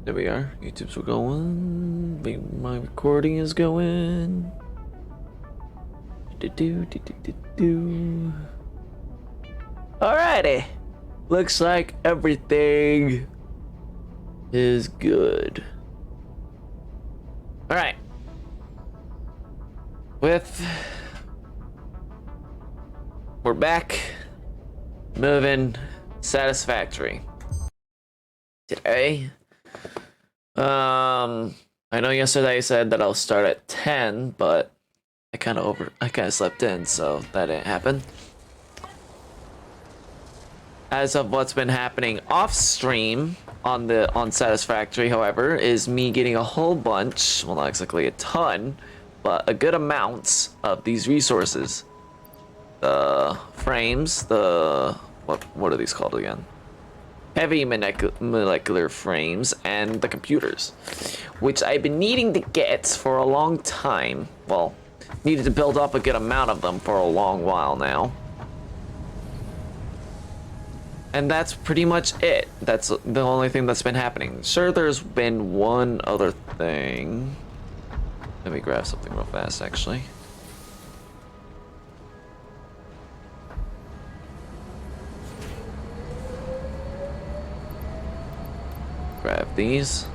There we are. YouTube's going. My recording is going. Alrighty. Looks like everything is good. Alright. We're back. Moving Satisfactory. Today. I know yesterday I said that I'll start at 10, but I kind of slept in, so that didn't happen. As of what's been happening off stream on Satisfactory, however, is me getting a whole bunch, well, not exactly a ton, but a good amount of these resources. The frames, what are these called again? Heavy molecular frames, and the computers, which I've been needing to get for a long time. Well, needed to build up a good amount of them for a long while now. And that's pretty much it. That's the only thing that's been happening. Sure, there's been one other thing. Let me grab something real fast, actually. Grab these.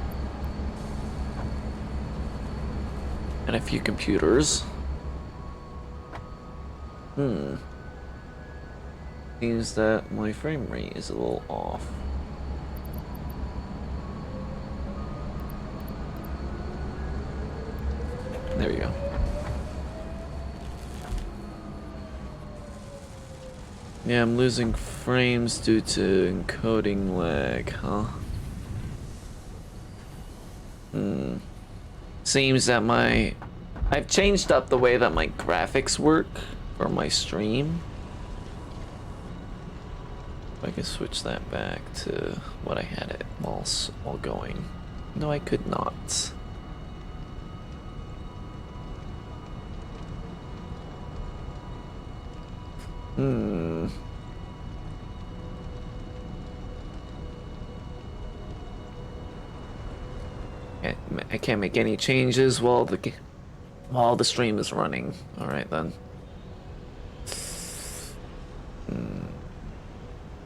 And a few computers. Seems that my frame rate is a little off. There we go. Yeah, I'm losing frames due to encoding lag, huh? Seems that I've changed up the way that my graphics work for my stream. I can switch that back to what I had it while going. No, I could not. I can't make any changes while the stream is running. All right then.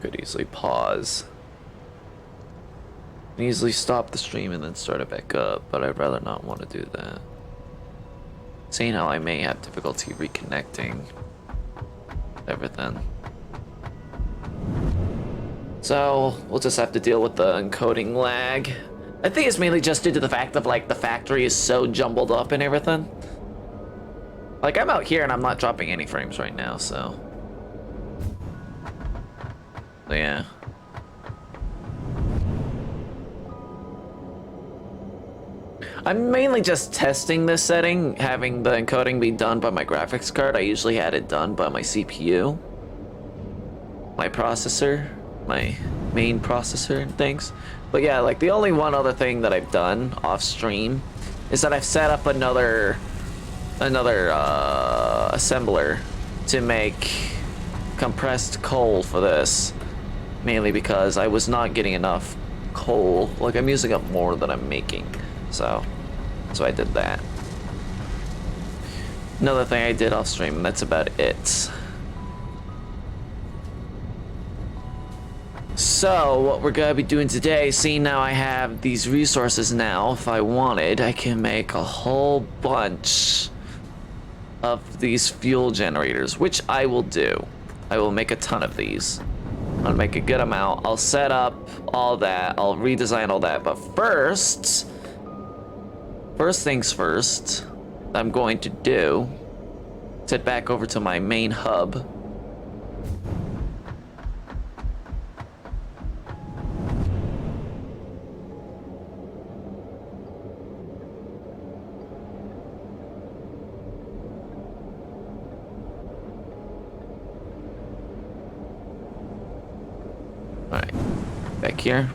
Could easily pause. Easily stop the stream and then start it back up, but I'd rather not want to do that. Seeing how I may have difficulty reconnecting everything. So we'll just have to deal with the encoding lag. I think it's mainly just due to the fact of like the factory is so jumbled up and everything. Like I'm out here and I'm not dropping any frames right now, so yeah. I'm mainly just testing this setting, having the encoding be done by my graphics card. I usually had it done by my CPU, my processor, my main processor and things. But yeah, like the only one other thing that I've done off stream is that I've set up another assembler to make compressed coal for this. Mainly because I was not getting enough coal. Like I'm using up more than I'm making. So I did that. Another thing I did off stream, and that's about it. So what we're gonna be doing today, seeing now I have these resources now, if I wanted, I can make a whole bunch of these fuel generators, which I will do. I will make a ton of these. I'll make a good amount. I'll set up all that. I'll redesign all that. But first things first, I'm going to do, head back over to my main hub. Back here.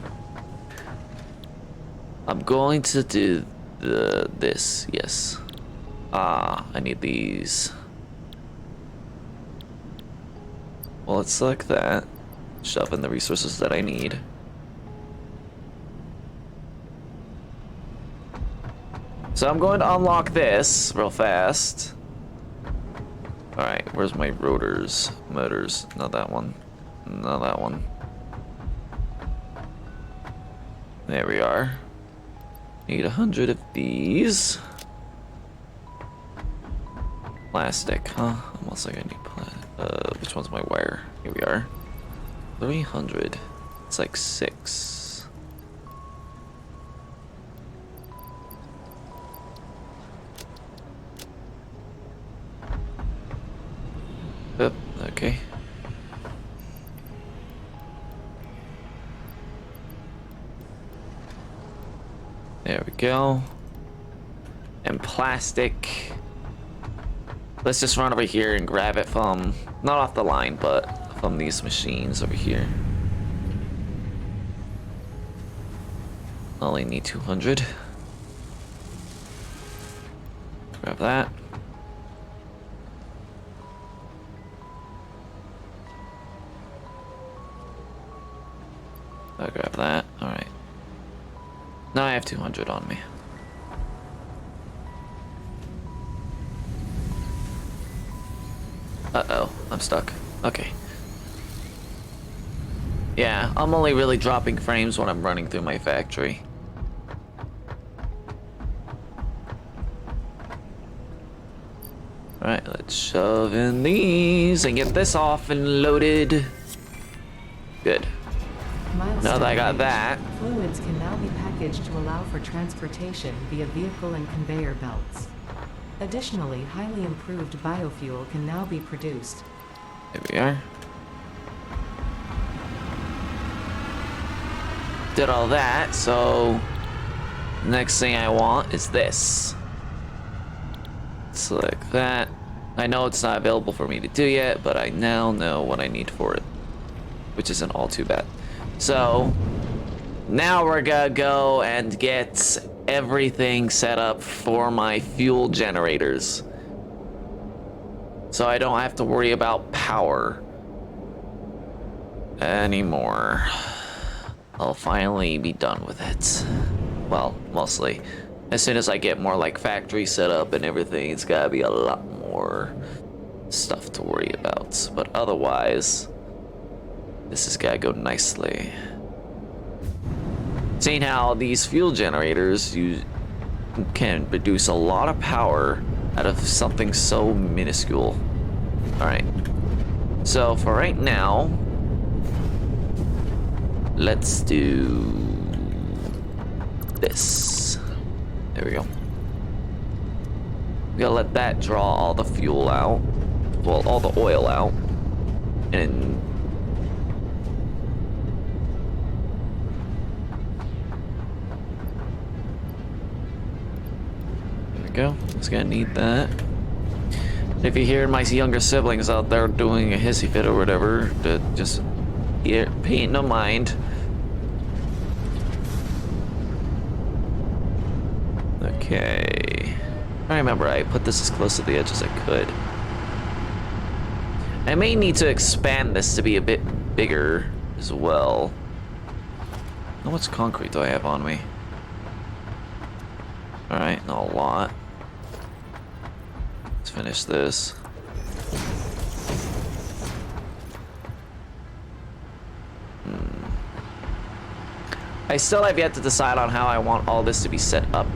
I'm going to do this, yes. I need these. Well, let's select that. Shove in the resources that I need. So I'm going to unlock this real fast. Alright, where's my rotors? Motors. Not that one. Not that one. There we are. Need 100 of these. Plastic, huh? Almost like I need plastic. Which one's my wire? Here we are. 300. It's like 6. Oop, okay. There we go. And plastic. Let's just run over here and grab it from, not off the line, but from these machines over here. Only need 200. Grab that. I'll grab that. Alright. Now I have 200 on me. Uh-oh, I'm stuck. Okay. Yeah, I'm only really dropping frames when I'm running through my factory. Alright, let's shove in these and get this off and loaded. Good. Now that I got that. Fluids can now be packaged to allow for transportation via vehicle and conveyor belts. Additionally, highly improved biofuel can now be produced. There we are. Did all that, so next thing I want is this. Select that. I know it's not available for me to do yet, but I now know what I need for it, which isn't all too bad. So now we're gonna go and get everything set up for my fuel generators, so I don't have to worry about power anymore. I'll finally be done with it. Well, mostly. As soon as I get more like factory set up and everything, it's gotta be a lot more stuff to worry about. But otherwise, this has gotta go nicely. Seeing how these fuel generators can produce a lot of power out of something so minuscule. Alright. So for right now, let's do this. There we go. We gotta let that draw all the fuel out. Well, all the oil out. And there we go. It's gonna need that. If you hear my younger siblings out there doing a hissy fit or whatever, just pay no mind. Okay. I remember I put this as close to the edge as I could. I may need to expand this to be a bit bigger as well. How much concrete do I have on me? Alright, not a lot. Let's finish this. I still have yet to decide on how I want all this to be set up.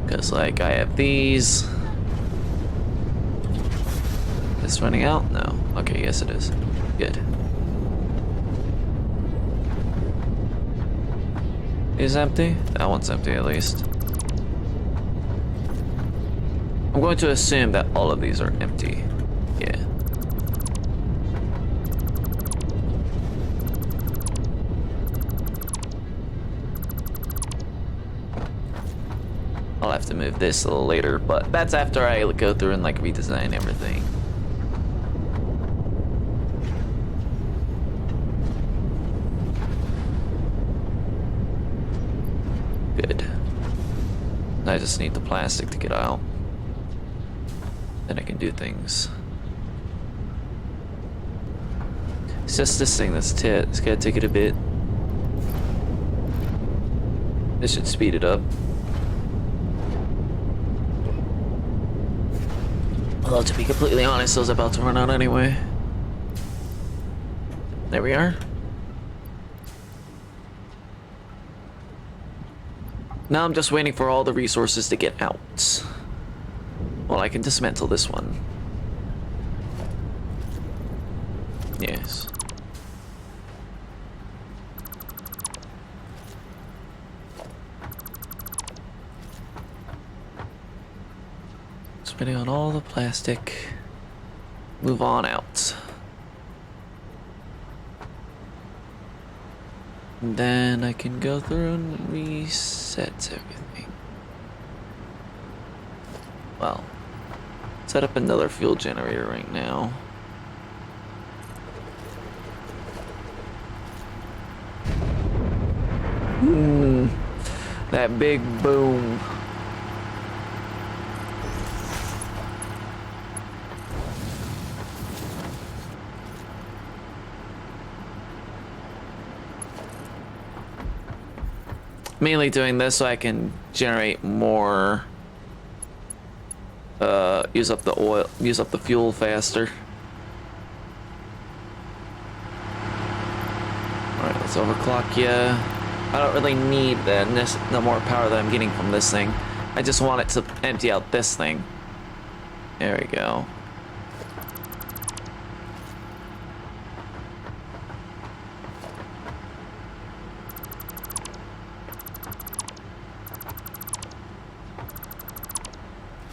Because, like, I have these. Is this running out? No. Okay, yes it is. Good. Is empty? That one's empty at least. I'm going to assume that all of these are empty. Yeah. I'll have to move this a little later, but that's after I go through and like redesign everything. Good. I just need the plastic to get out. Then I can do things. It's just this thing that's it's gonna take it a bit. This should speed it up. Although, to be completely honest, I was about to run out anyway. There we are. Now I'm just waiting for all the resources to get out. Well, I can dismantle this one. Yes. Spinning on all the plastic. Move on out. And then I can go through and reset everything. Well, set up another fuel generator right now. That big boom. Mainly doing this so I can generate more, use up the fuel faster. Alright, let's overclock ya. I don't really need the more power that I'm getting from this thing. I just want it to empty out this thing. There we go.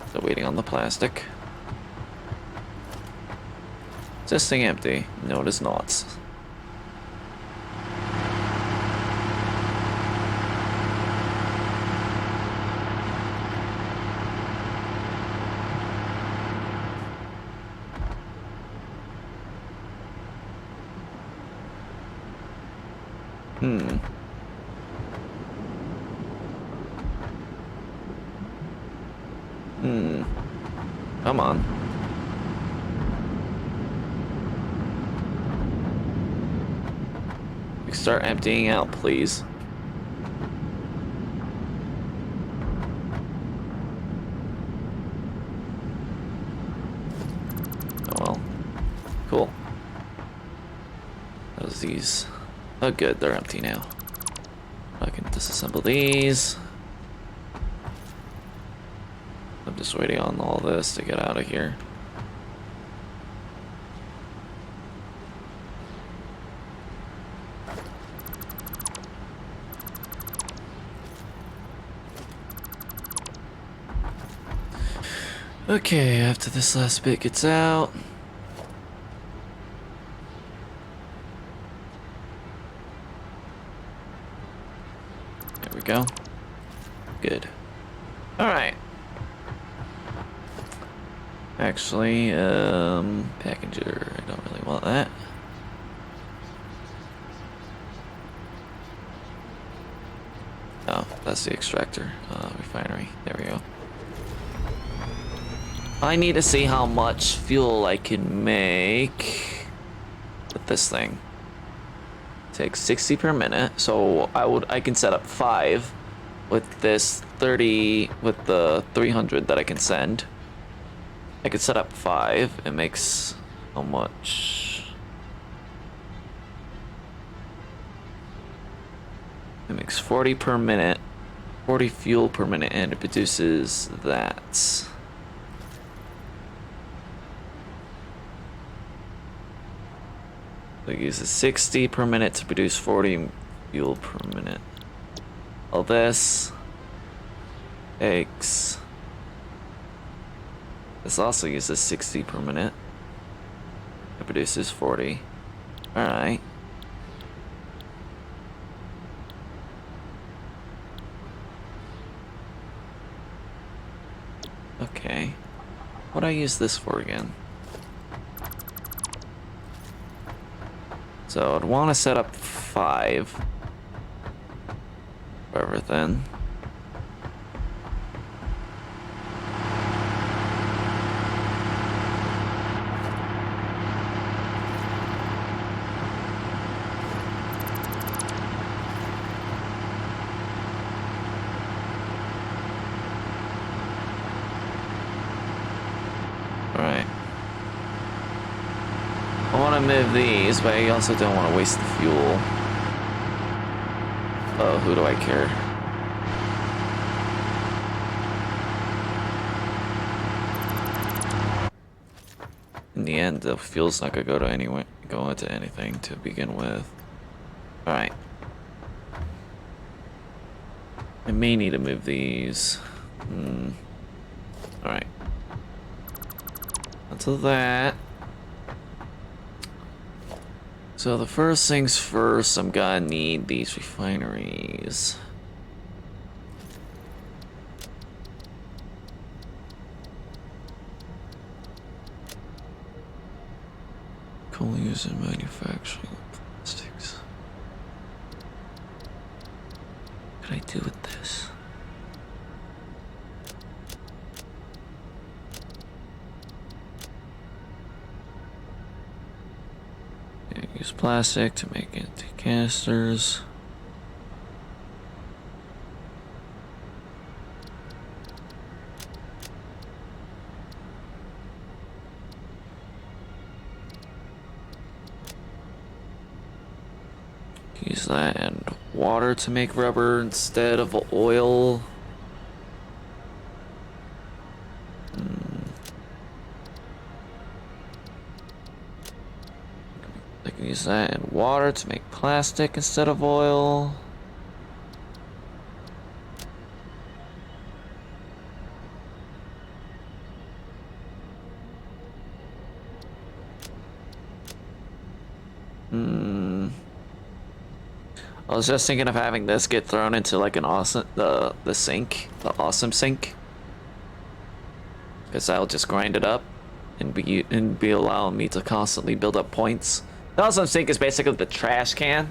Still waiting on the plastic. Is this thing empty? No, it is not. Come on. Start emptying out, please. Oh well. Cool. Those these. Oh good, they're empty now. I can disassemble these. I'm just waiting on all this to get out of here. Okay, after this last bit gets out. There we go. Good. Alright. Actually, packager, I don't really want that. Oh, that's the extractor, refinery. There we go. I need to see how much fuel I can make with this thing. Takes 60 per minute, so I can set up 5 with this 30 with the 300 that I can send. I could set up 5. It makes how much? It makes 40 per minute, 40 fuel per minute, and it produces that. So it uses 60 per minute to produce 40 fuel per minute. All this takes. This also uses 60 per minute. It produces 40. Alright. Okay. What do I use this for again? So I'd want to set up 5 for everything. want to move these, but I also don't want to waste the fuel. Oh, who do I care? In the end, the fuel's not gonna go into anything to begin with. All right. I may need to move these. All right. Until that. So the first things first, I'm gonna need these refineries. Coal used in manufacturing plastics. What can I do with this? Use plastic to make anti-canisters. Use that and water to make rubber instead of oil. I can use that and water to make plastic instead of oil. I was just thinking of having this get thrown into like an awesome the awesome sink, because I'll just grind it up and be allowing me to constantly build up points. The awesome sink is basically the trash can.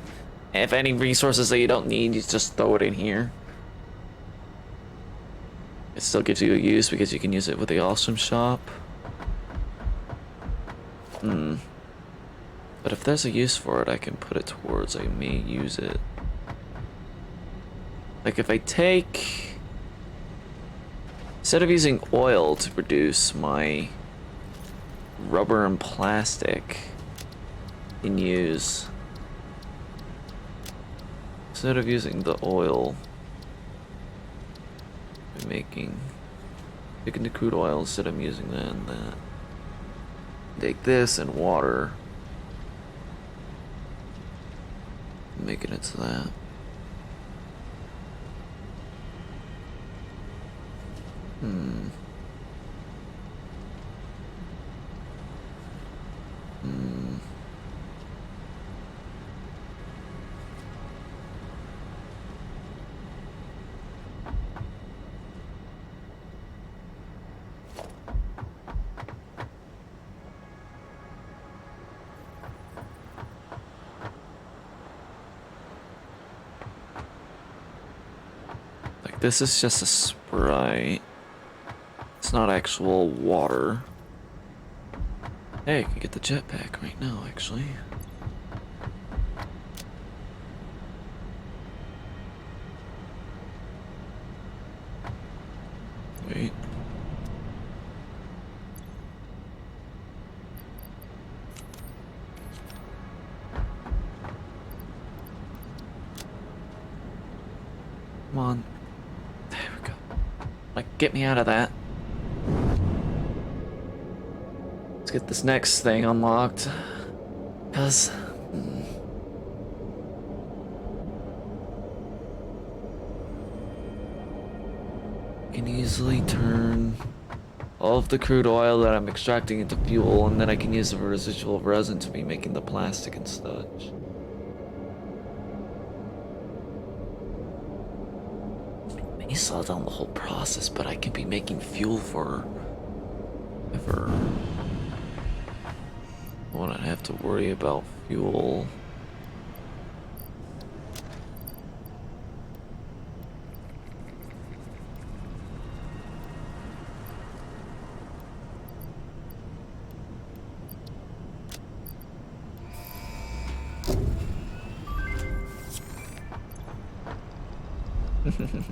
And if any resources that you don't need, you just throw it in here. It still gives you a use because you can use it with the awesome shop. But if there's a use for it, I can put it towards, I may use it. Like if I take, instead of using oil to produce my rubber and plastic, I can use, instead of using the oil, I'm taking the crude oil instead of using that and that. Take this and water. Make it into that. Like this is just a Sprite. It's not actual water. Hey, I can get the jetpack right now, actually. Wait. Come on. There we go. Like, get me out of that. Let's get this next thing unlocked. Because... I can easily turn all of the crude oil that I'm extracting into fuel, and then I can use the residual resin to be making the plastic and such. May slow down the whole process, but I can be making fuel for ever. I won't have to worry about fuel.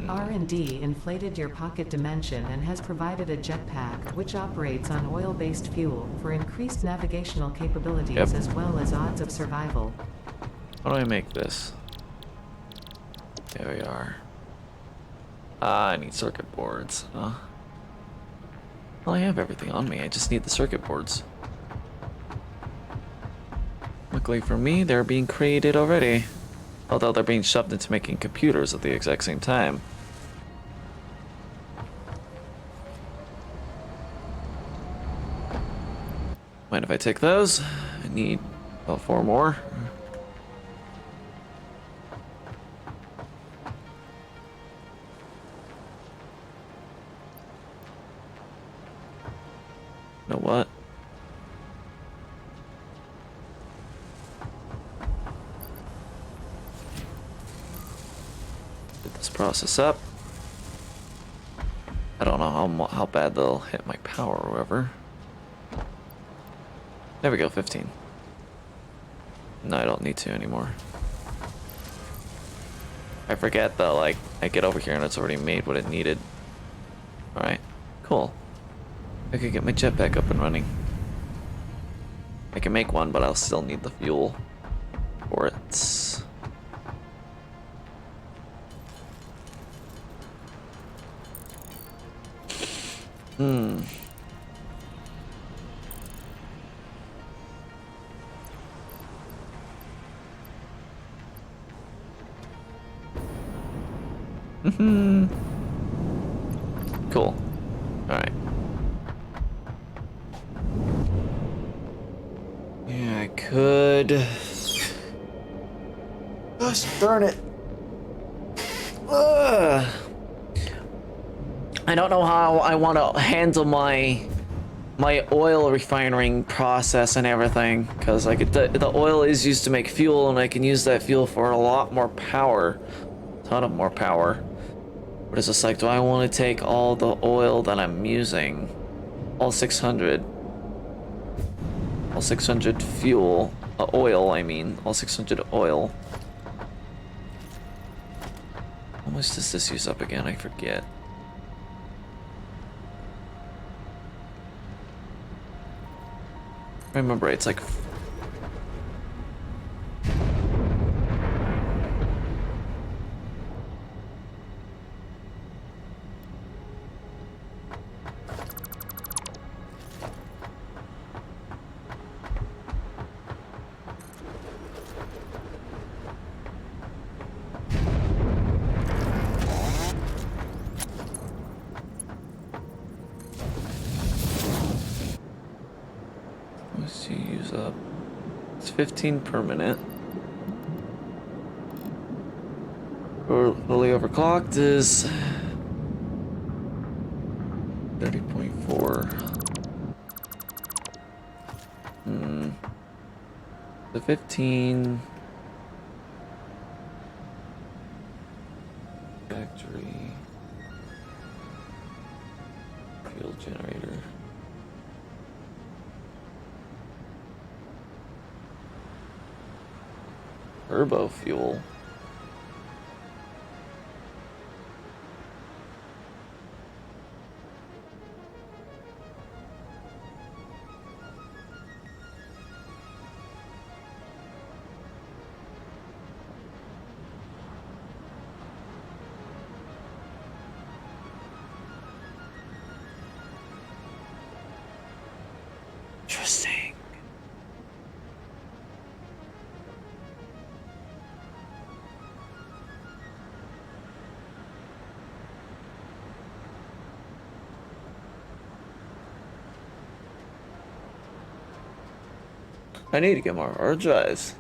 R&D inflated your pocket dimension and has provided a jetpack which operates on oil-based fuel for increased navigational capabilities Yep. as well as odds of survival. How do I make this? There we are. Ah, I need circuit boards. Well, I have everything on me. I just need the circuit boards. Luckily for me, they're being created already. Although they're being shoved into making computers at the exact same time. Mind if I take those? I need about 4 more. You know what? Get this process up. I don't know how bad they'll hit my power or whatever. There we go, 15. No, I don't need to anymore. I forget that, like, I get over here and it's already made what it needed. Alright, cool. I could get my jetpack up and running. I can make one, but I'll still need the fuel for it. Cool. Alright. Yeah, I could. Gosh, darn it. Ugh. I don't know how I want to handle my oil refining process and everything, because like the oil is used to make fuel, and I can use that fuel for a lot more power, ton of more power. But it's just like, do I want to take all the oil that I'm using, all 600 fuel, oil, I mean, all 600 oil. How much does this use up again? I forget. Remember, it's like let's see, use up. It's 15 per minute. Or fully overclocked is 30.4. The 15 factory fuel generator. Turbo fuel. Interesting. I need to get more hard drives.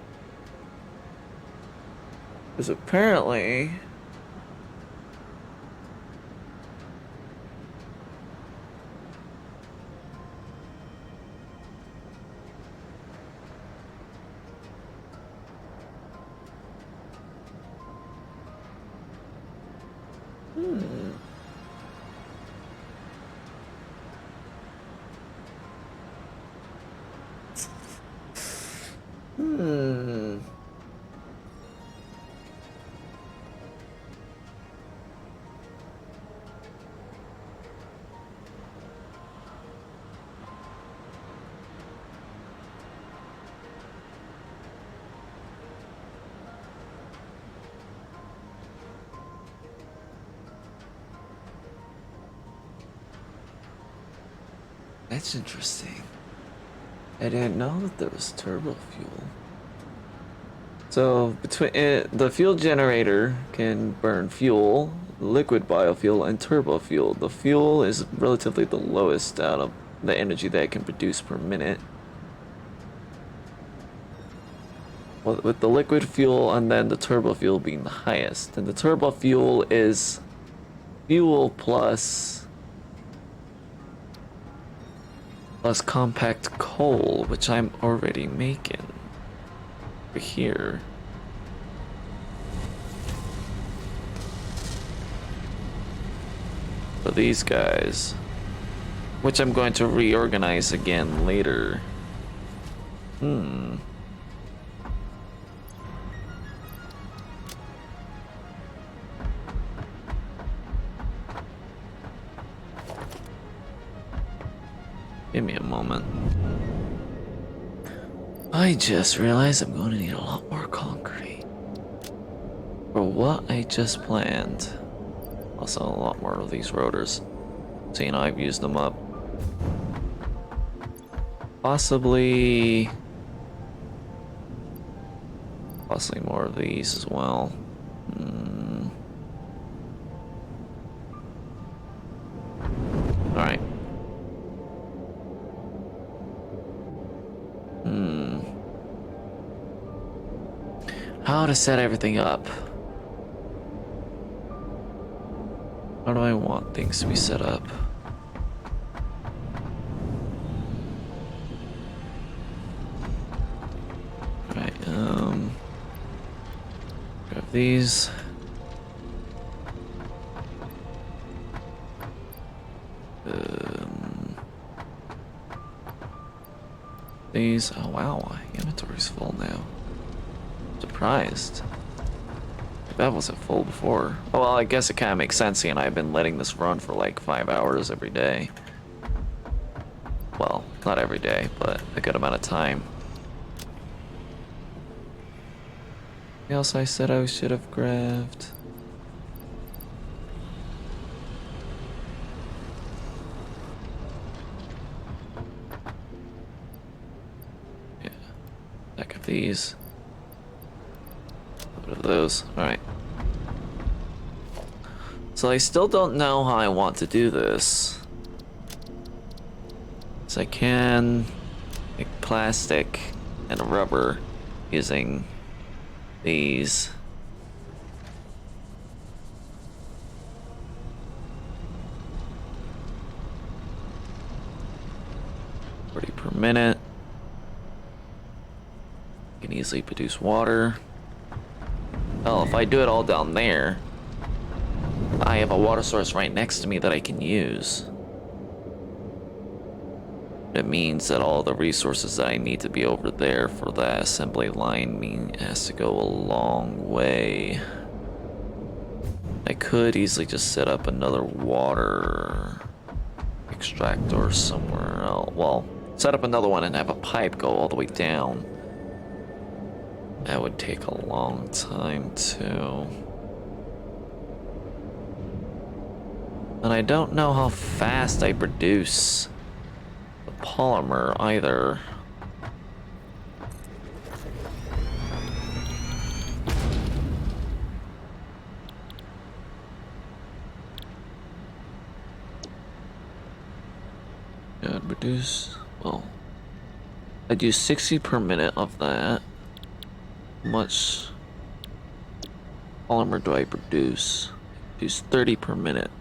Because apparently That's interesting. I didn't know that there was turbo fuel. So between the fuel generator can burn fuel, liquid biofuel, and turbo fuel. The fuel is relatively the lowest out of the energy that it can produce per minute. Well, with the liquid fuel and then the turbo fuel being the highest. And the turbo fuel is fuel plus compact coal, which I'm already making over here. For these guys, which I'm going to reorganize again later. Give me a moment. I just realized I'm going to need a lot more concrete for what I just planned. Also, a lot more of these rotors. So, you know, I've used them up. Possibly more of these as well. Alright. How to set everything up? How do I want things to be set up? Alright, grab these. These. Oh wow, inventory's full now. Surprised. That wasn't full before. Oh, well, I guess it kind of makes sense, seeing I've been letting this run for like 5 hours every day. Well, not every day, but a good amount of time. What else I said I should have grabbed? Yeah, back of these. What of those? Alright. So I still don't know how I want to do this. So I can make plastic and rubber using these. Per minute. You can easily produce water. Oh, if I do it all down there, I have a water source right next to me that I can use. It means that all the resources that I need to be over there for that assembly line mean it has to go a long way. I could easily just set up another water extractor somewhere else. Well, set up another one and have a pipe go all the way down. That would take a long time too. And I don't know how fast I produce the polymer either. Yeah, I'd produce, well, I'd use 60 per minute of that. How much polymer do I produce? I produce 30 per minute.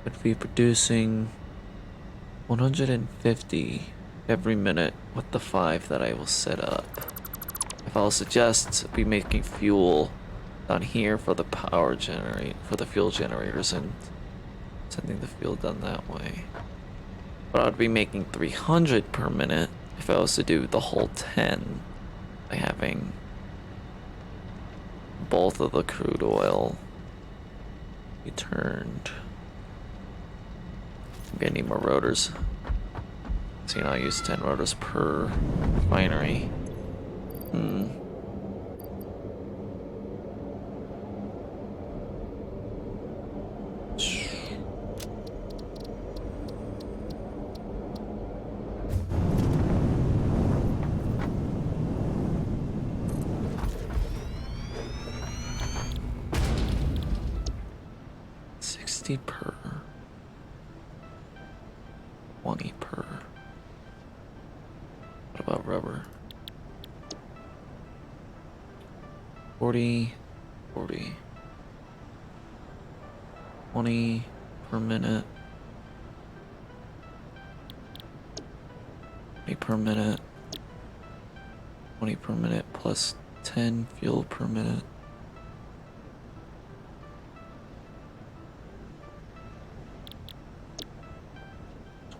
Would be producing 150 every minute with the 5 that I will set up. If I'll suggest be making fuel down here for the for the fuel generators and sending the fuel down that way. But I'd be making 300 per minute if I was to do the whole 10 by having both of the crude oil returned. I'm gonna need more rotors. So, you know, I use 10 rotors per refinery. 60 per. 20 per. What about rubber? 40, 40. 20 per minute. 20 per minute. 20 per minute plus 10 fuel per minute.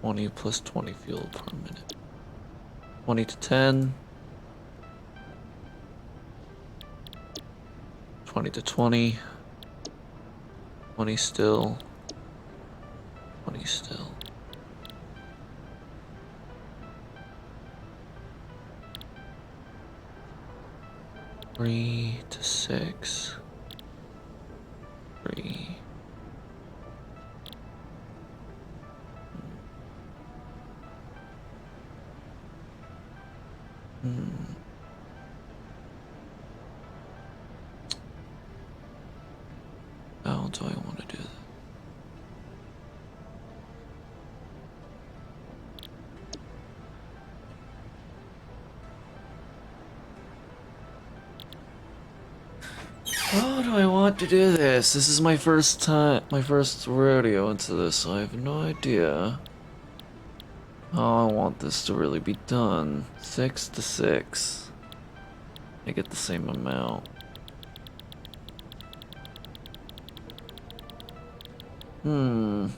$20 plus 20 fuel per minute. 20 to 10. 20 to 20. 20 still. 20 still. Three to 6. 3. How do I want to do that? How do I want to do this? This is my first time, my first rodeo into this, so I have no idea how I want this to really be done. 6 to 6. I get the same amount. Hmm.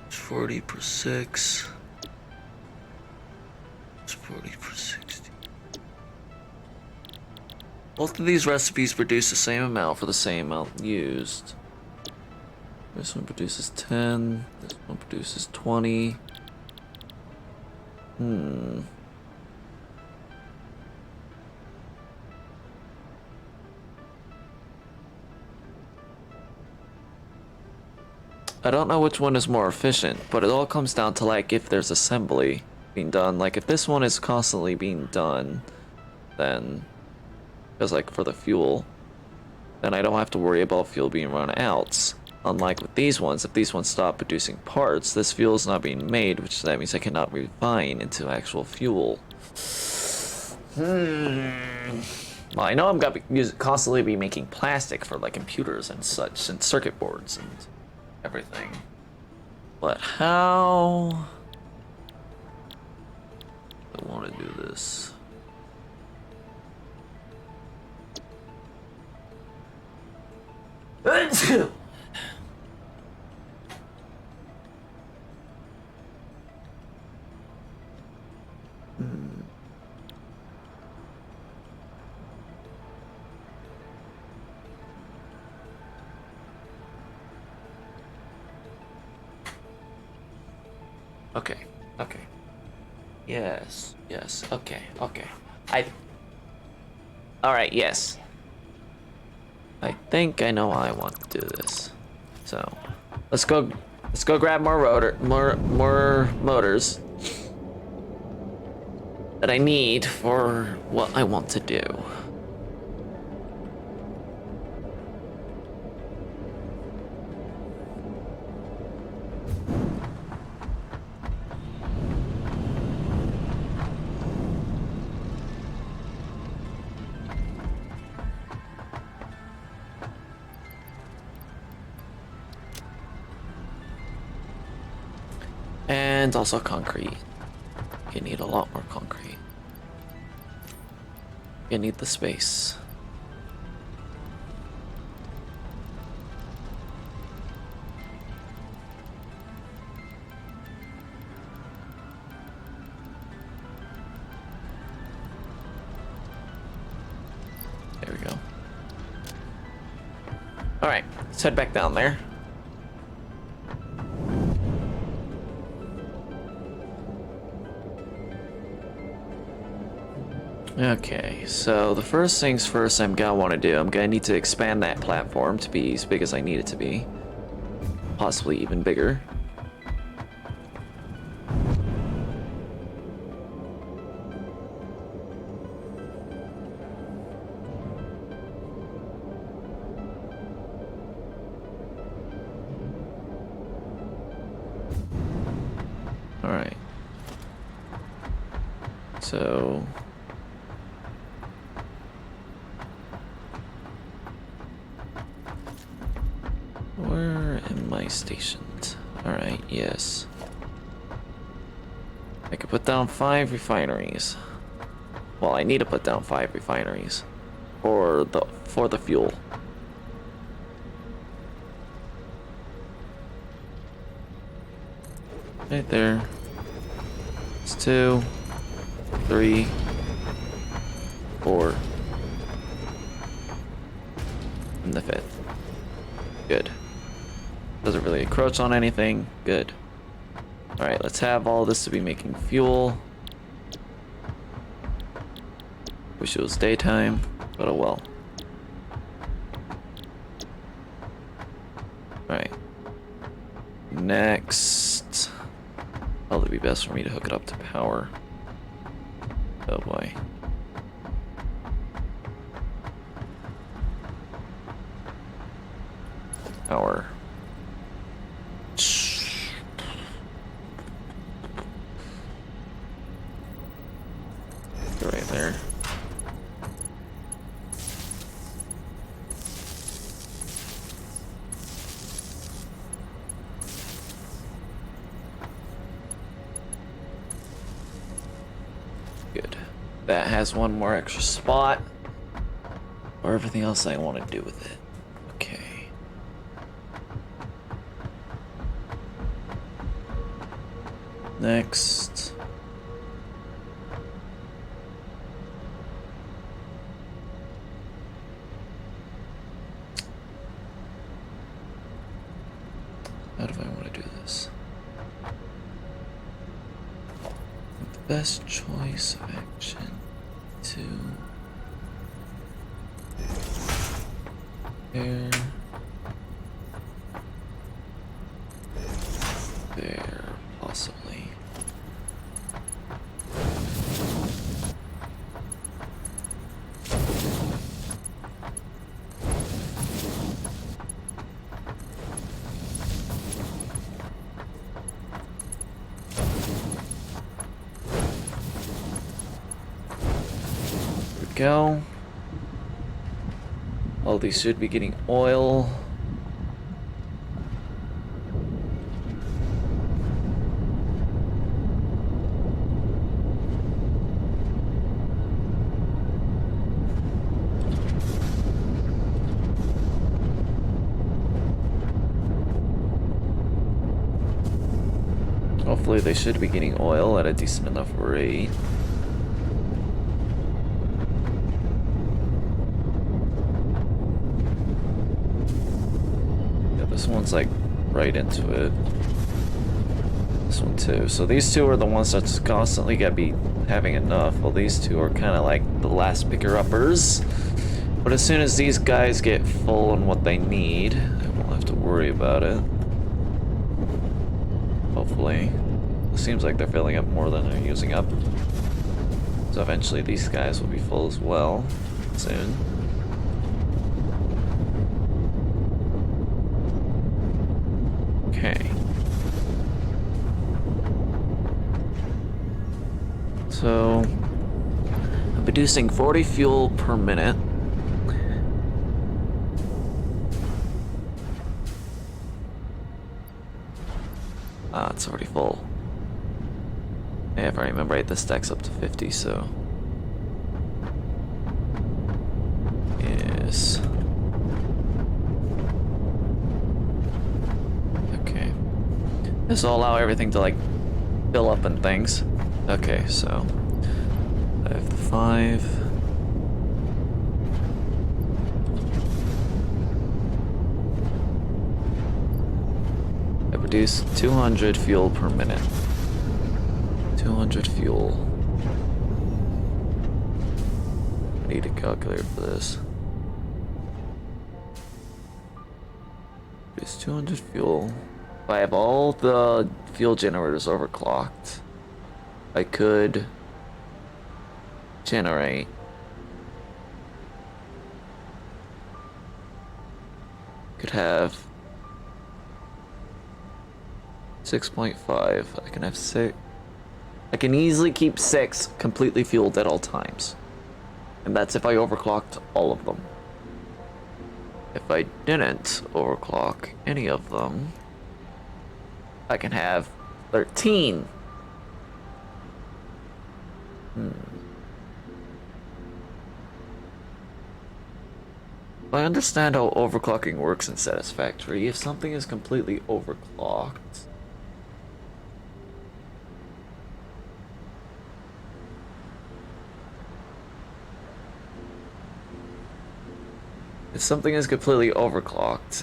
It's 40 per 6. It's 40 per 60. Both of these recipes produce the same amount for the same amount used. This one produces 10. This one produces 20. I don't know which one is more efficient, but it all comes down to like if there's assembly being done. Like if this one is constantly being done, then because like for the fuel, then I don't have to worry about fuel being run out. Unlike with these ones, if these ones stop producing parts, this fuel is not being made, which that means I cannot refine into actual fuel. Well, I know I'm gonna constantly be making plastic for like computers and such, and circuit boards and everything. But how do I want to do this? Okay, okay. Yes, yes, okay, okay. Alright, yes. I think I know how I want to do this. So, let's go grab more motors that I need for what I want to do. And also concrete. You need a lot more concrete. You need the space. There we go. Alright, let's head back down there. Okay, so the first things first I'm gonna want to do, I'm gonna need to expand that platform to be as big as I need it to be. Possibly even bigger. So where am I stationed? Alright, yes. I could put down 5 refineries. Well, I need to put down 5 refineries for the fuel. Right there. It's 2, 3, 4, and the 5th. Good. Doesn't really encroach on anything. Good. Alright, let's have all this to be making fuel. Wish it was daytime, but oh well. Alright. Next. Oh, it'd be best for me to hook it up to power. Oh boy. Power. Go right there. Good. That has one more extra spot. Or everything else I want to do with it. Okay. Next. How do I want to do this? The best choice of action to there, there, possibly. There we go. Oh, these should be getting oil. Hopefully they should be getting oil at a decent enough rate. This one's like right into it. This one too. So these two are the ones that just constantly gotta be having enough. Well, these two are kind of like the last picker-uppers. But as soon as these guys get full on what they need, I won't have to worry about it. Hopefully. It seems like they're filling up more than they're using up. So eventually these guys will be full as well soon. Okay. So, I'm producing 40 fuel per minute. Ah, it's already full. Yeah, if I remember right, this stacks up to 50, so... Yes. This will allow everything to like fill up and things. Okay, so I have the 5. I produce 200 fuel per minute. 200 fuel. I need a calculator for this. Produce 200 fuel. If I have all the fuel generators overclocked, I could generate could have 6.5. I can have 6. I can easily keep 6 completely fueled at all times. And that's if I overclocked all of them. If I didn't overclock any of them, I can have 13. I understand how overclocking works in Satisfactory. If something is completely overclocked,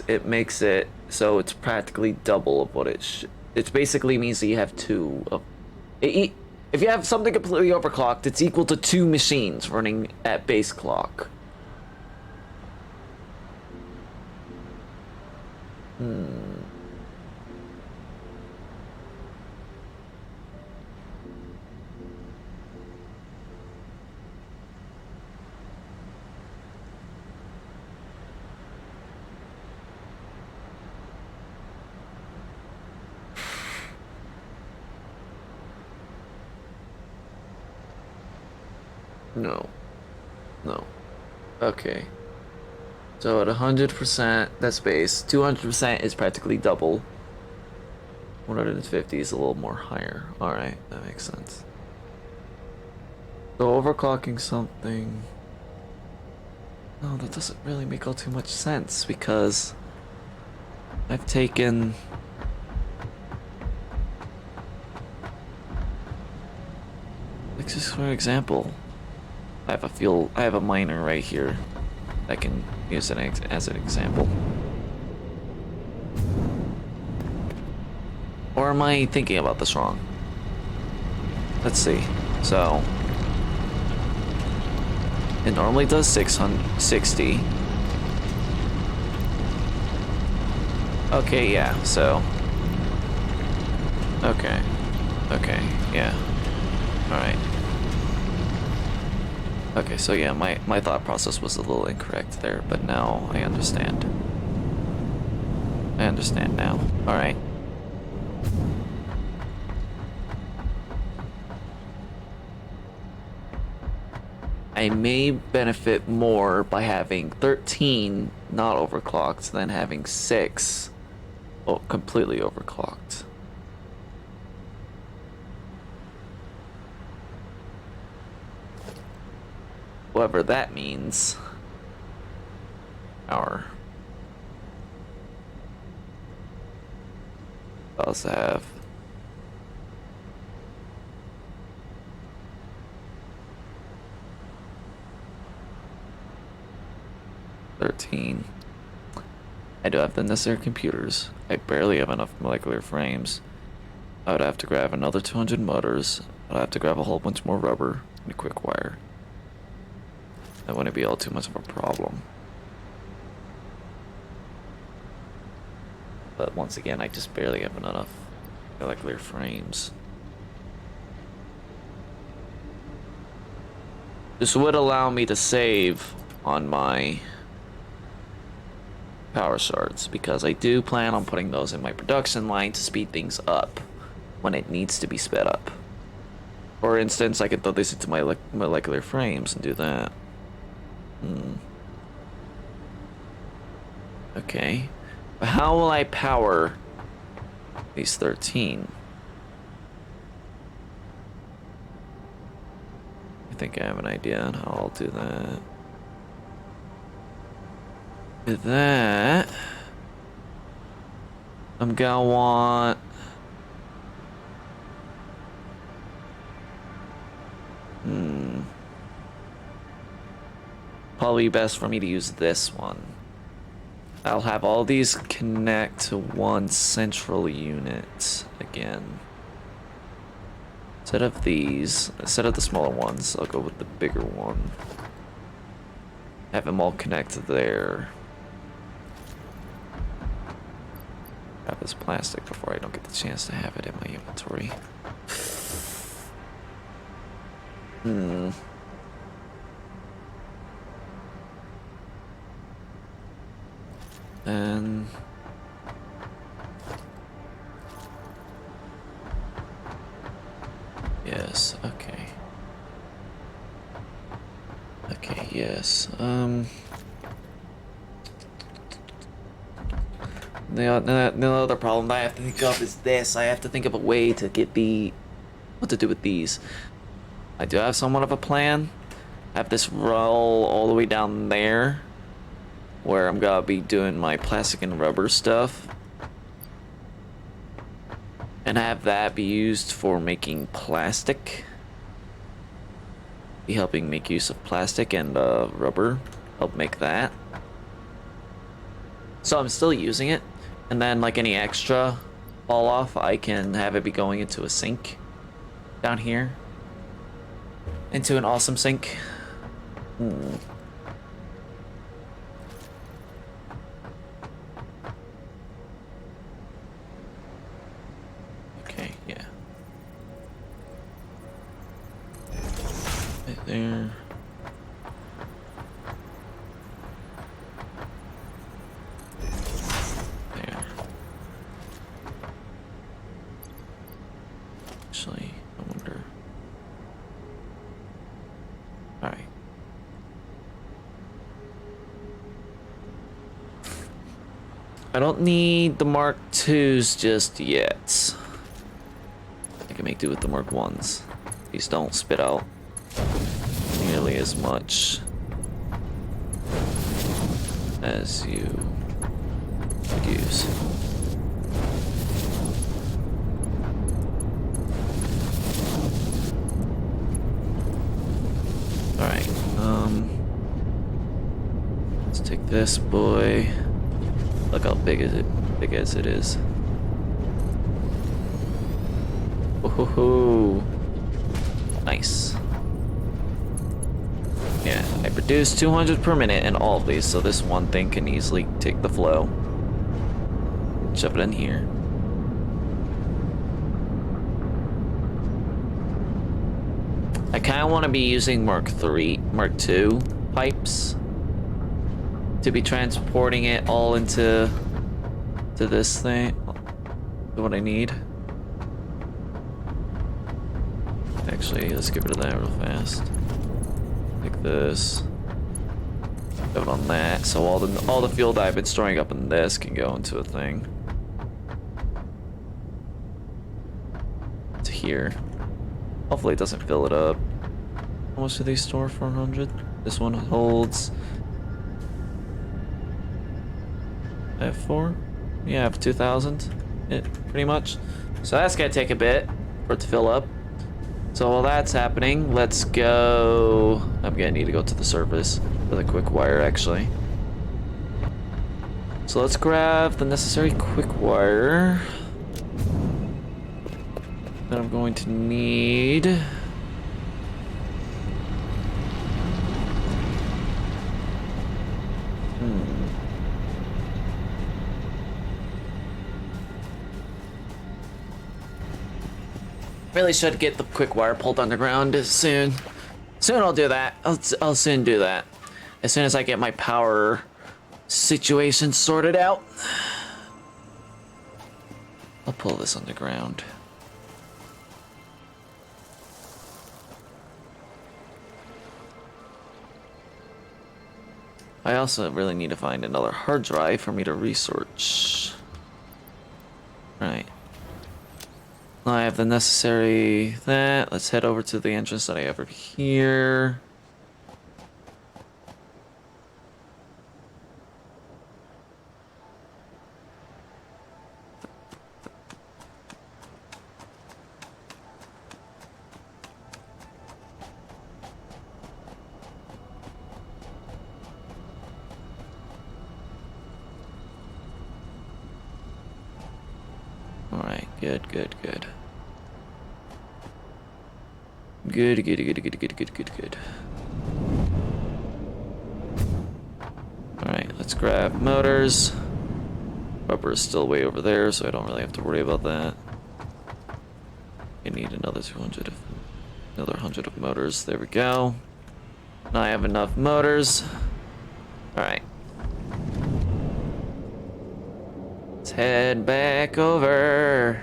it makes it so it's practically double of what it should. It basically means that you have two of. If you have something completely overclocked, it's equal to 2 machines running at base clock. No. No. Okay. So at 100%, that's base. 200% is practically double. 150 is a little more higher. Alright, that makes sense. So overclocking something... No, that doesn't really make all too much sense, because... I've taken... Like, just for example... I have a miner right here. I can use it as an example. Or am I thinking about this wrong? Let's see. So it normally does 660. Okay, yeah, so okay, yeah, all right. Okay, so yeah, my thought process was a little incorrect there, but now I understand. I understand now. Alright. I may benefit more by having 13 not overclocked than having 6 completely overclocked. Whatever that means. I also have $13. I do have the necessary computers. I barely have enough molecular frames. I would have to grab another 200 motors. I'd have to grab a whole bunch more rubber and a quick wire. That wouldn't be all too much of a problem. But once again, I just barely have enough molecular frames. This would allow me to save on my power shards, because I do plan on putting those in my production line to speed things up when it needs to be sped up. For instance, I could throw this into my molecular frames and do that. Okay. But how will I power these 13? I think I have an idea on how I'll do that. With that, I'm gonna want... Probably best for me to use this one. I'll have all these connect to one central unit again. Instead of the smaller ones, I'll go with the bigger one. Have them all connected there. Grab this plastic before I don't get the chance to have it in my inventory. And yeah. Okay. Okay, yes. The other problem that I have to think of is this. I have to think of a way to get what to do with these. I do have somewhat of a plan. I have this roll all the way down there, where I'm gonna be doing my plastic and rubber stuff. And have that be used for making plastic. Be helping make use of plastic and rubber. Help make that. So I'm still using it. And then like any extra fall off, I can have it be going into a sink down here. Into an awesome sink. Okay, yeah. Right there. There. Actually, I wonder. Alright. I don't need the Mark IIs just yet. I can make do with the Mark I's. These don't spit out nearly as much as you could use. Alright, let's take this boy. Look how big as it is. Oh, nice. Yeah, I produce 200 per minute in all of these, so this one thing can easily take the flow. Shove it in here. I kind of want to be using Mark II pipes to be transporting it all into this thing. What I need. Actually, let's get rid of that real fast. Like this. Put it on that, so all the fuel that I've been storing up in this can go into a thing. To here. Hopefully it doesn't fill it up. How much do they store? 400. This one holds. I have 4. Yeah, I have 2,000. Pretty much. So that's gonna take a bit for it to fill up. So while that's happening, let's go. I'm gonna need to go to the surface for the quick wire, actually. So let's grab the necessary quick wire that I'm going to need. Really should get the quick wire pulled underground soon. Soon I'll do that. I'll soon do that. As soon as I get my power situation sorted out. I'll pull this underground. I also really need to find another hard drive for me to research. Right. I have the necessary that. Let's head over to the entrance that I have over here. Alright, good. Good. Alright, let's grab motors. Rubber is still way over there, so I don't really have to worry about that. I need another 100 of motors. There we go. Now I have enough motors. Alright. Let's head back over.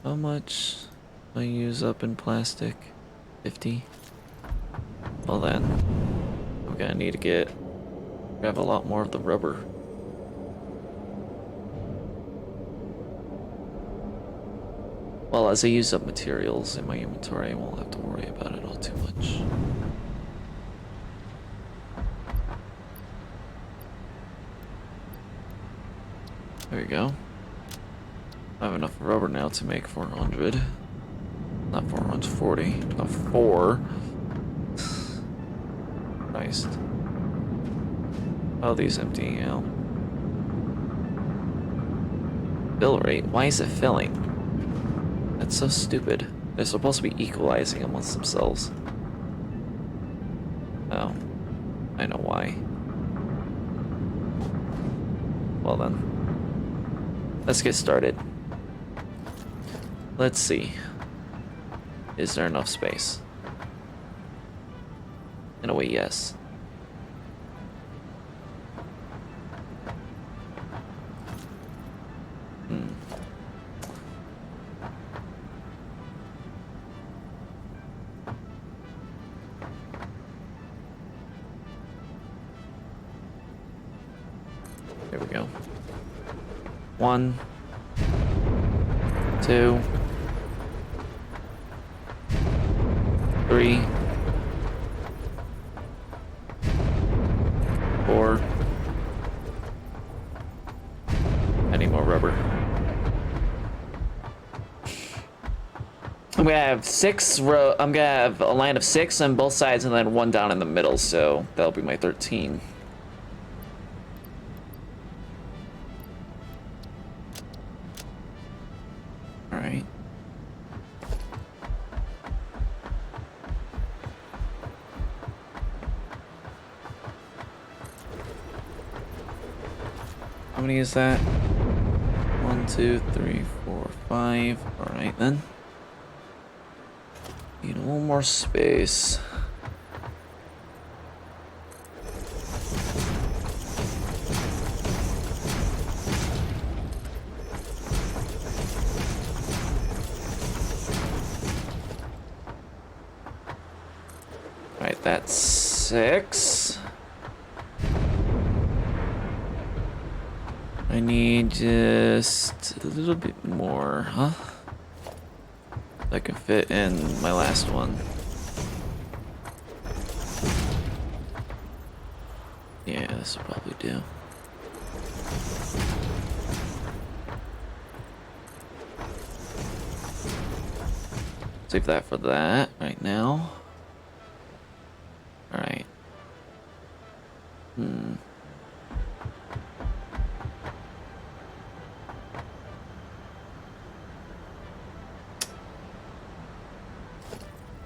How much do I use up in plastic? 50? Well then, I'm gonna need to grab a lot more of the rubber. Well, as I use up materials in my inventory, I won't have to worry about it all too much. There you go. I have enough rubber now to make 400. Not 440, not 4. Christ. Oh, these empty out. Fill rate? Why is it filling? That's so stupid. They're supposed to be equalizing amongst themselves. Oh. I know why. Well then. Let's get started. Let's see. Is there enough space? In a way, yes. There we go. 1, 2, 3, 4. I need more rubber. I'm gonna have 6 row. I'm gonna have a line of 6 on both sides and then 1 down in the middle, so that'll be my 13. Alright. How many is that? 1, 2, 3, 4, 5. Alright then. Need a little more space. Alright, that's 6. I need just a little bit more, huh? That can fit in my last one. Yeah, this will probably do. Save that for that right now. Alright.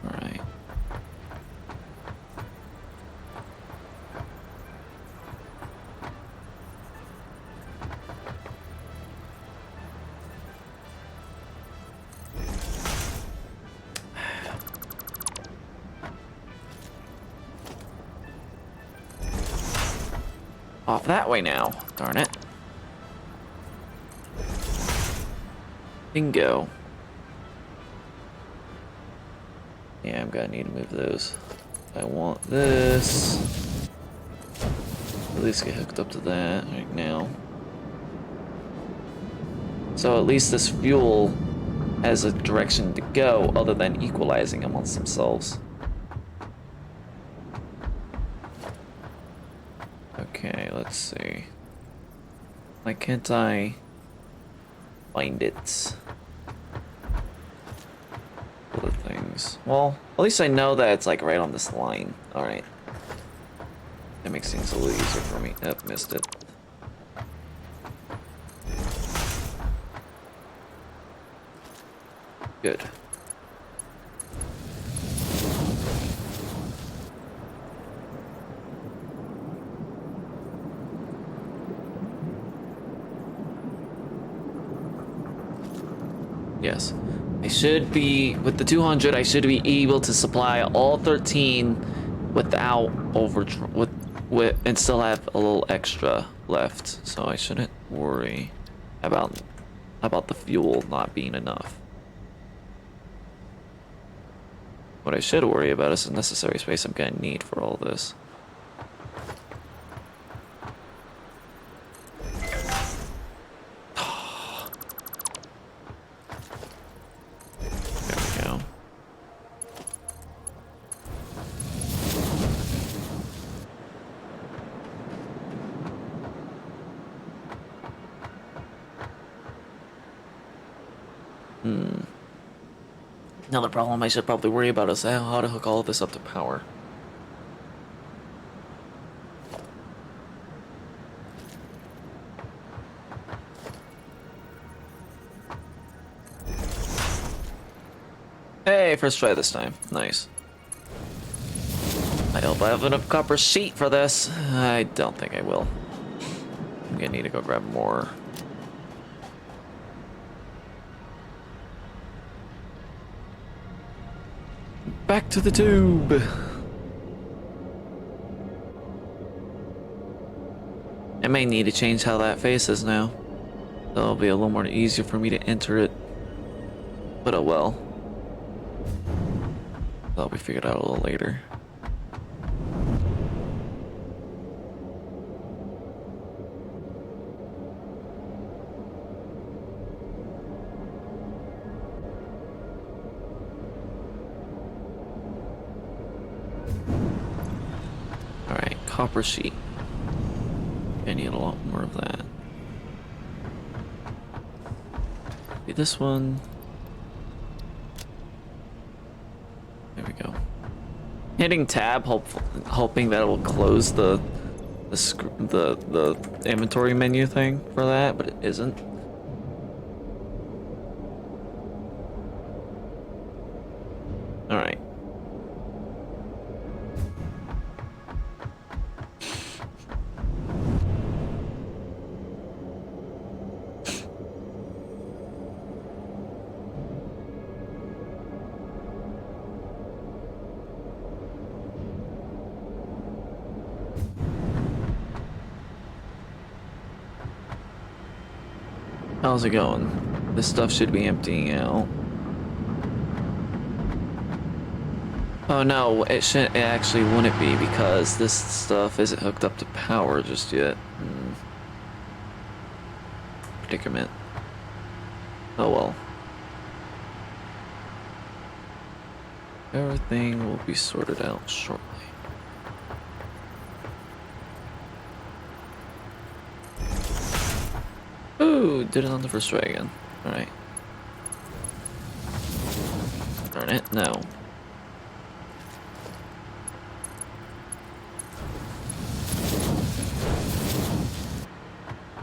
Alright. Off that way now. Darn it. Bingo. Yeah, I'm gonna need to move those. I want this. At least get hooked up to that right now. So at least this fuel has a direction to go other than equalizing amongst themselves. Okay, let's see. Why can't I find it? Other things. Well, at least I know that it's like right on this line. Alright. That makes things a little easier for me. Yep, missed it. Good. Yes. I should be, with the 200, I should be able to supply all 13 without with and still have a little extra left. So I shouldn't worry about the fuel not being enough. What I should worry about is the necessary space I'm gonna need for all this. There we go. Another problem I should probably worry about is how to hook all of this up to power. Hey, first try this time. Nice. I hope I have enough copper sheet for this. I don't think I will. I'm gonna need to go grab more. Back to the tube. I may need to change how that faces now. That'll be a little more easier for me to enter it. But oh well. That'll be figured out a little later. Alright, copper sheet. I need a lot more of that. Maybe this one. There we go. Hitting tab, hoping that it will close the inventory menu thing for that, but it isn't. All right. How's it going? This stuff should be emptying out. Oh no, it shouldn't. It actually wouldn't be because this stuff isn't hooked up to power just yet. Predicament. Oh well. Everything will be sorted out shortly. Ooh, did it on the first try again. Alright. Darn it, no.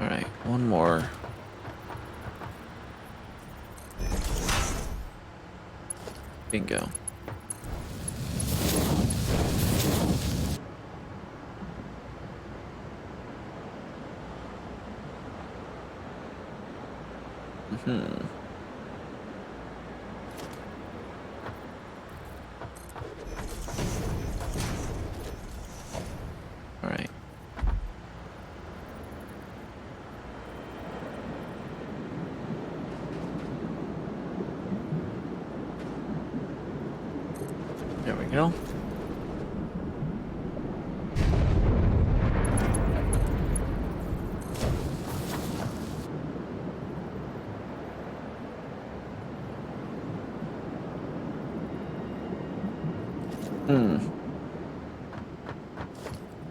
Alright, one more. Bingo. All right. There we go.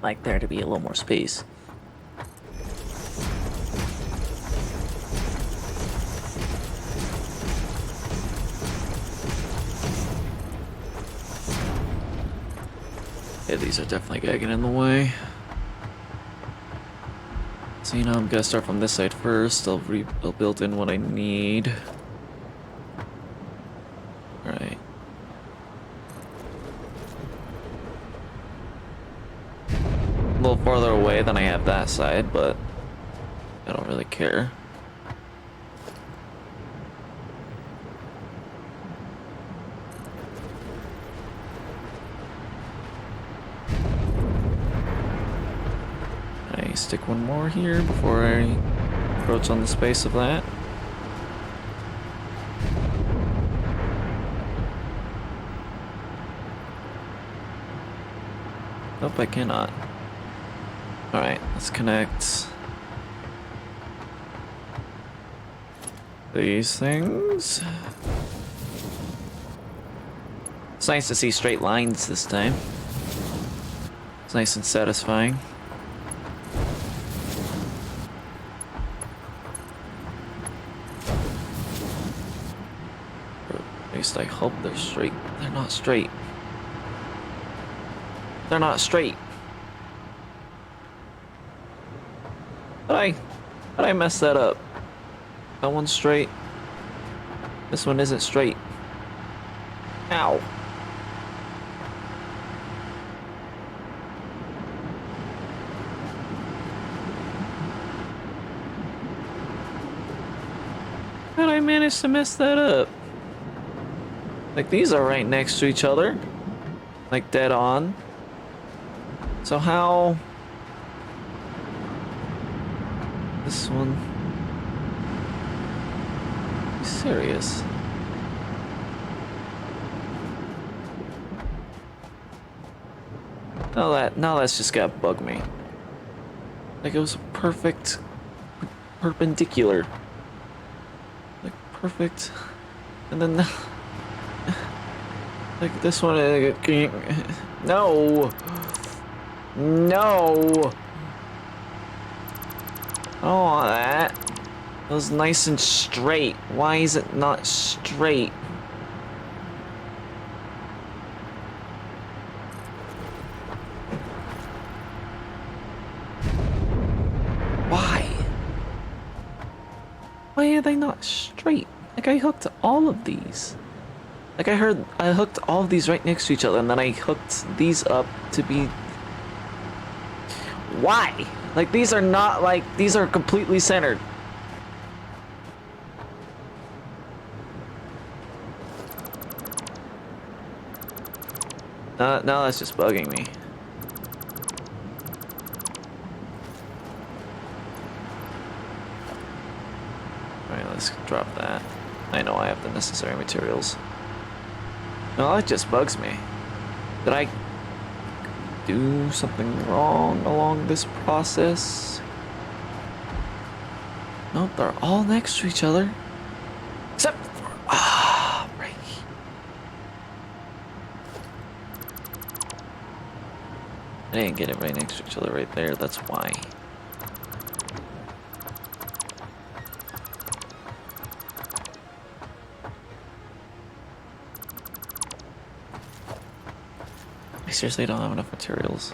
Like there to be a little more space. Yeah, these are definitely getting in the way. So you know, I'm gonna start from this side first. I'll build in what I need. All right. A little farther away than I have that side, but I don't really care. I stick one more here before I approach on the space of that. Nope, I cannot. Alright, let's connect these things. It's nice to see straight lines this time. It's nice and satisfying. Or at least I hope they're straight. They're not straight. They're not straight. How'd I mess that up? That one's straight. This one isn't straight. Ow. How'd I manage to mess that up? Like, these are right next to each other. Like, dead on. So how... This one... Are you serious? Now that's just gotta bug me. Like, it was a perfect perpendicular. Like, perfect. And then like this one, no. No. I don't want that. It was nice and straight. Why is it not straight? Why are they not straight? Like, I hooked all of these. Like, I hooked all of these right next to each other, and then I hooked these up to be... Why? Like, these are not, like, these are completely centered. Now that's just bugging me. Alright, let's drop that. I know I have the necessary materials. No, that just bugs me. Did I do something wrong along this process? Nope, they're all next to each other. Except for... right. I didn't get it right next to each other right there, that's why. I seriously don't have enough materials.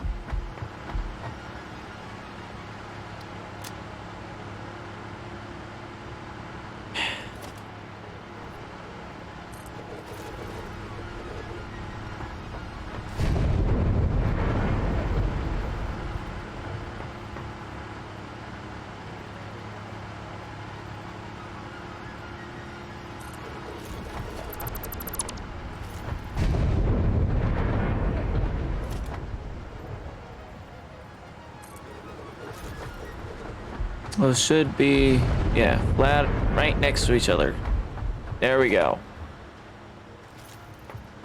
Those should be, yeah, flat right next to each other. There we go.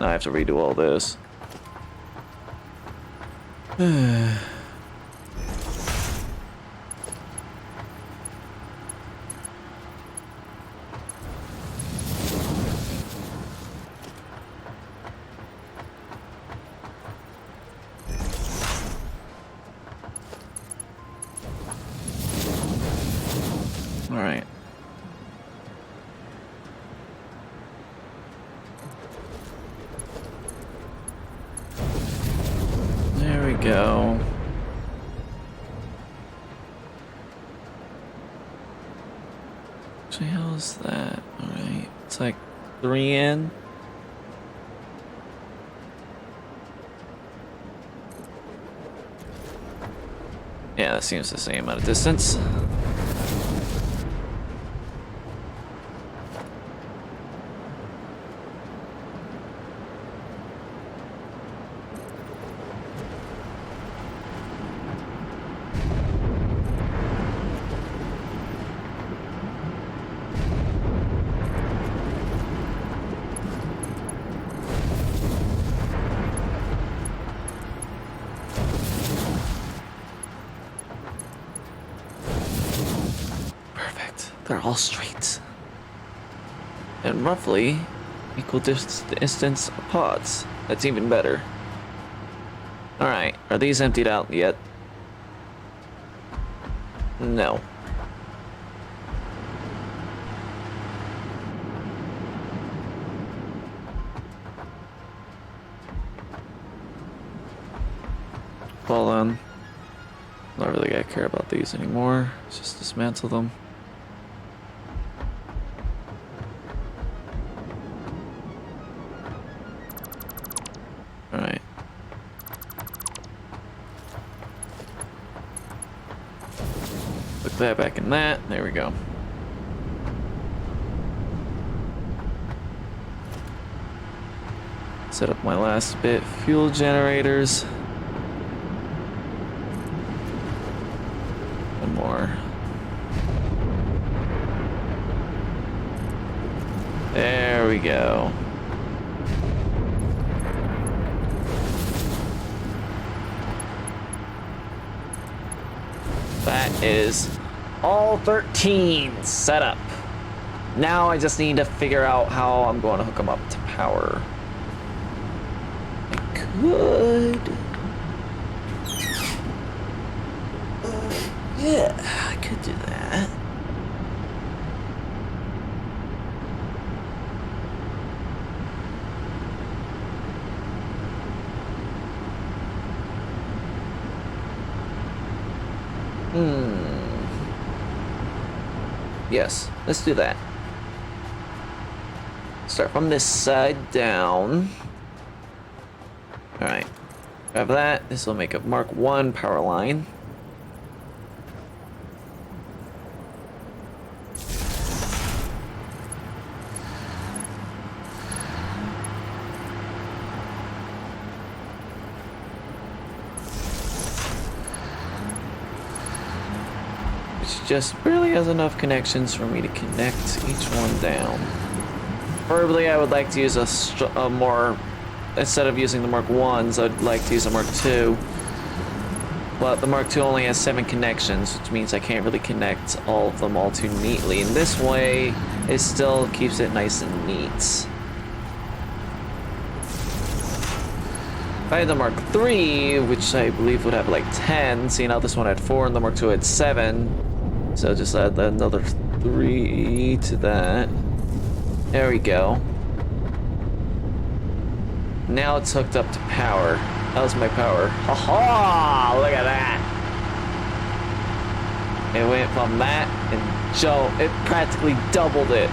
Now I have to redo all this. All right. There we go. Actually, how's that? All right. It's like 3 in. Yeah, that seems the same amount of distance. They're all straight. And roughly equal distance pods. That's even better. Alright, are these emptied out yet? No. Well then, not really gonna care about these anymore. Let's just dismantle them. Alright. Put that back in that. There we go. Set up my last bit. Fuel generators. One more. There we go. That is all 13 set up. Now I just need to figure out how I'm going to hook them up to power. I could. Yeah, I could do that. Yes, let's do that. Start from this side down. Alright. Grab that. This will make a Mark 1 power line. Just barely has enough connections for me to connect each one down. Preferably, I would like to use a more, instead of using the Mark 1s, I'd like to use a Mark 2. But the Mark 2 only has 7 connections, which means I can't really connect all of them all too neatly. And this way, it still keeps it nice and neat. If I had the Mark 3, which I believe would have like 10, seeing how this one had 4 and the Mark 2 had 7, so just add another 3 to that. There we go. Now it's hooked up to power. That was my power. Ha ha! Look at that! It went from that and Joe, it practically doubled it.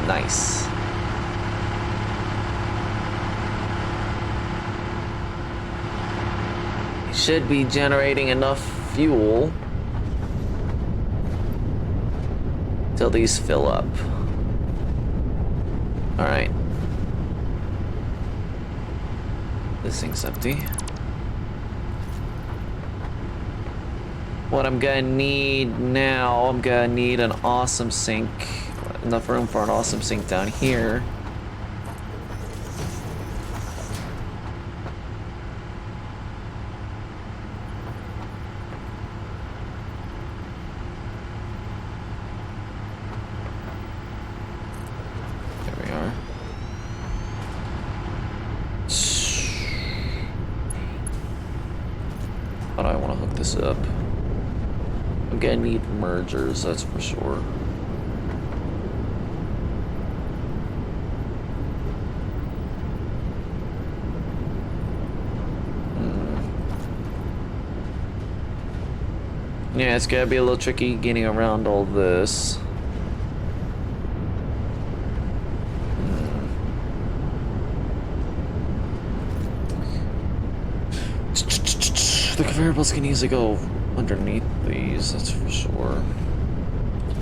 Nice. Should be generating enough fuel till these fill up. All right. This thing's empty. What I'm gonna need now, I'm gonna need an awesome sink. Enough room for an awesome sink down here. How do I want to hook this up? I'm gonna need mergers, that's for sure. Yeah, it's gonna be a little tricky getting around all this. The conveyor belts can easily go underneath these, that's for sure.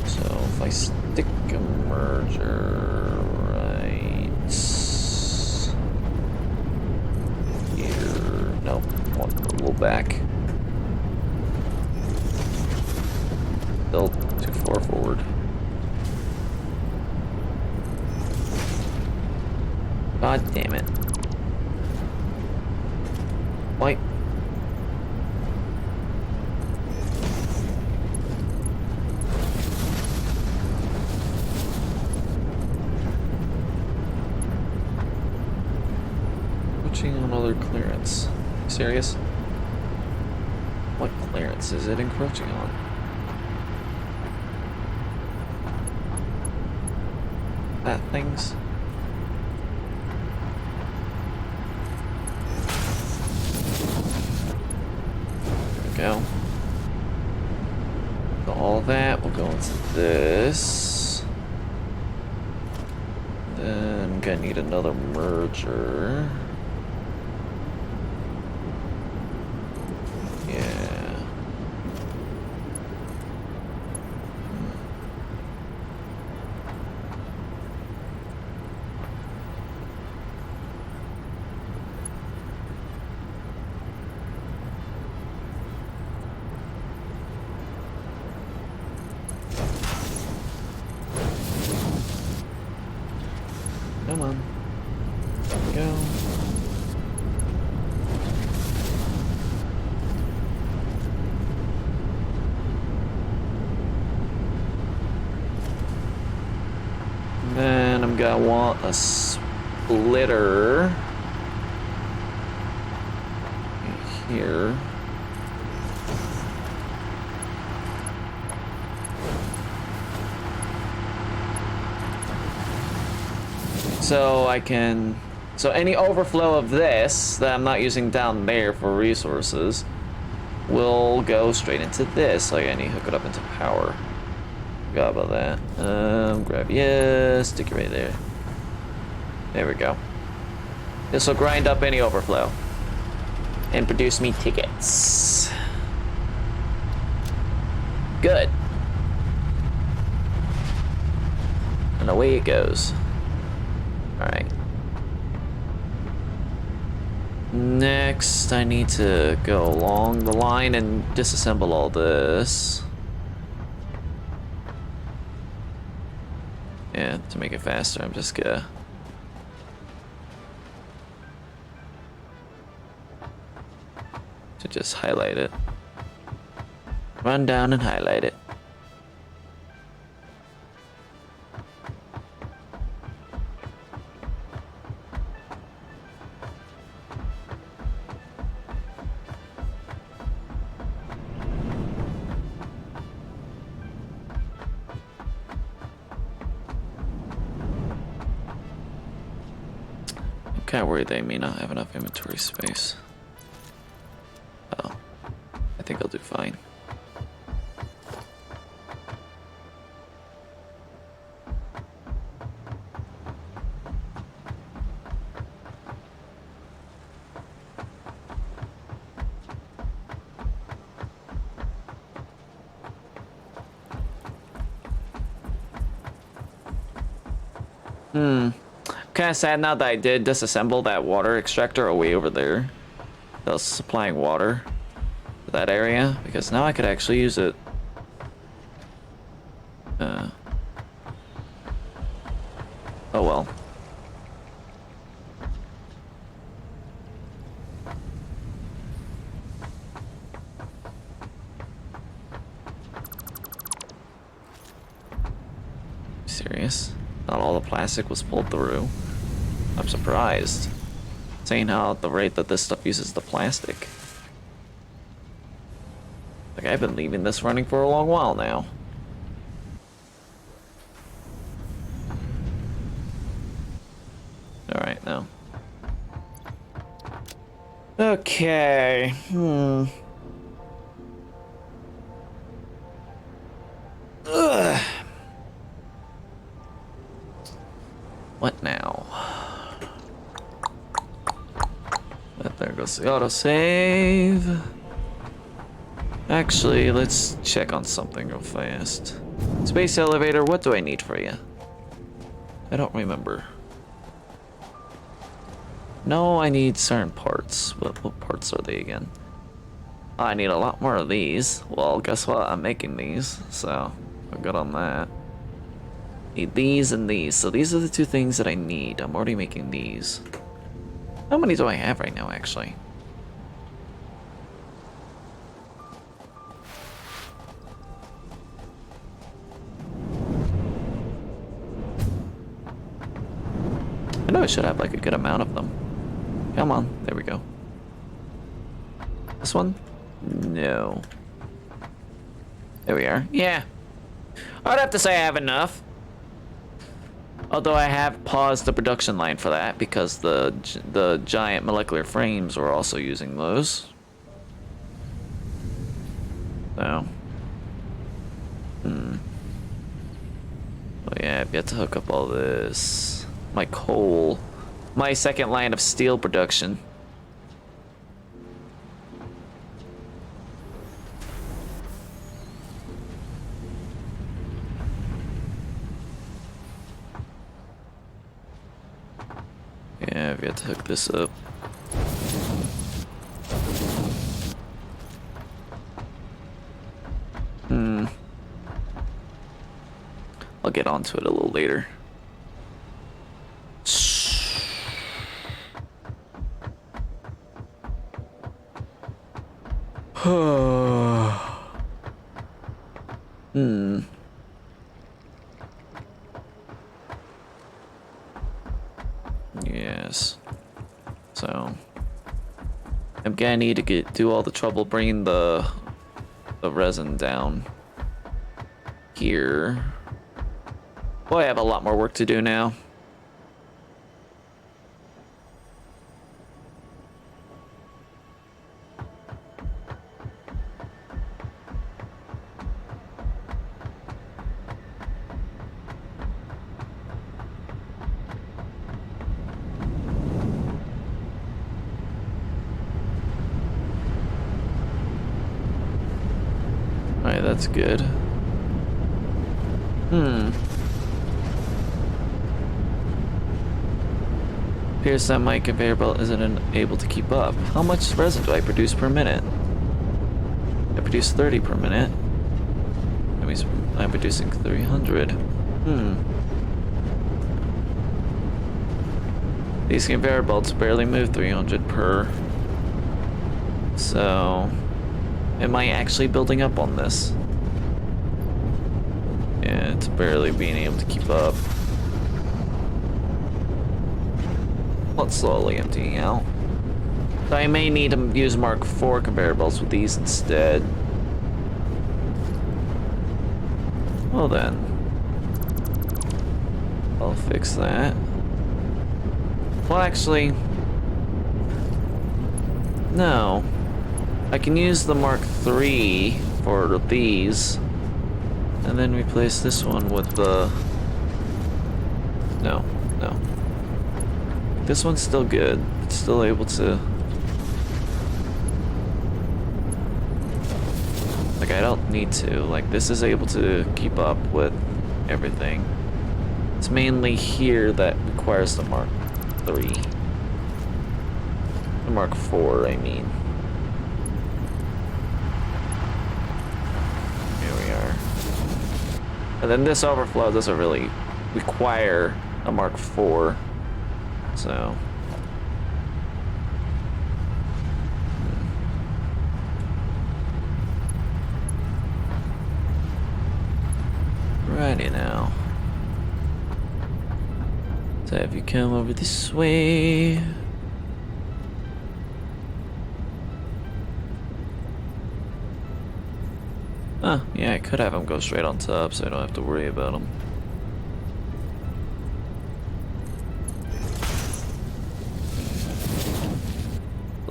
So if I stick a merger right here, nope, one a little back. Still too far forward. God damn it. Why? serious? What clearance is it encroaching on? That things? There we go. So all that will go into this. Then I'm gonna need another merger. Yeah. Come on. There we go. Then I'm gonna want a splitter here. So I can, so any overflow of this that I'm not using down there for resources will go straight into this. Like I need to hook it up into power. Forgot about that. Grab, yes, stick it right there. There we go. This will grind up any overflow and produce me tickets. Good. And away it goes. Alright. Next, I need to go along the line and disassemble all this. Yeah, to make it faster, I'm just gonna... to just highlight it. Run down and highlight it. Kind of worried they may not have enough inventory space. Oh, I think I'll do fine. Kind of sad now that I did disassemble that water extractor away over there. That was supplying water to that area, because now I could actually use it. Oh well. Serious? Not all the plastic was pulled through. I'm surprised. Saying how at the rate that this stuff uses the plastic. Like I've been leaving this running for a long while now. Alright, now. Okay. Ugh. What now? There goes the autosave. Actually, let's check on something real fast. Space elevator, what do I need for you? I don't remember. No, I need certain parts. What parts are they again? I need a lot more of these. Well, guess what? I'm making these, so I'm good on that. Need these and these. So these are the two things that I need. I'm already making these. How many do I have right now, actually? I know I should have like a good amount of them. Come on, there we go. This one? No. There we are. Yeah. I'd have to say I have enough. Although I have paused the production line for that because the giant molecular frames were also using those. So. Oh yeah, I've got to hook up all this. My coal. My second line of steel production. Yeah, I've got to hook this up. I'll get onto it a little later. Yes. So I'm gonna need to do all the trouble bringing the resin down here. Boy, I have a lot more work to do now. Alright, that's good. Appears that my conveyor belt isn't able to keep up. How much resin do I produce per minute? I produce 30 per minute. That means I'm producing 300. These conveyor belts barely move 300 per. So, am I actually building up on this? Yeah, it's barely being able to keep up. Well, it's slowly emptying out. So I may need to use Mark IV conveyor belts with these instead. Well then, I'll fix that. Well, actually, no. I can use the Mark III for these, and then replace this one with the... No. This one's still good. It's still able to... Like, I don't need to. Like, this is able to keep up with everything. It's mainly here that requires the Mark III. The Mark IV, I mean. Here we are. And then this overflow doesn't really require a Mark IV. So... Righty now. So have you come over this way? Huh, yeah, I could have him go straight on top so I don't have to worry about him.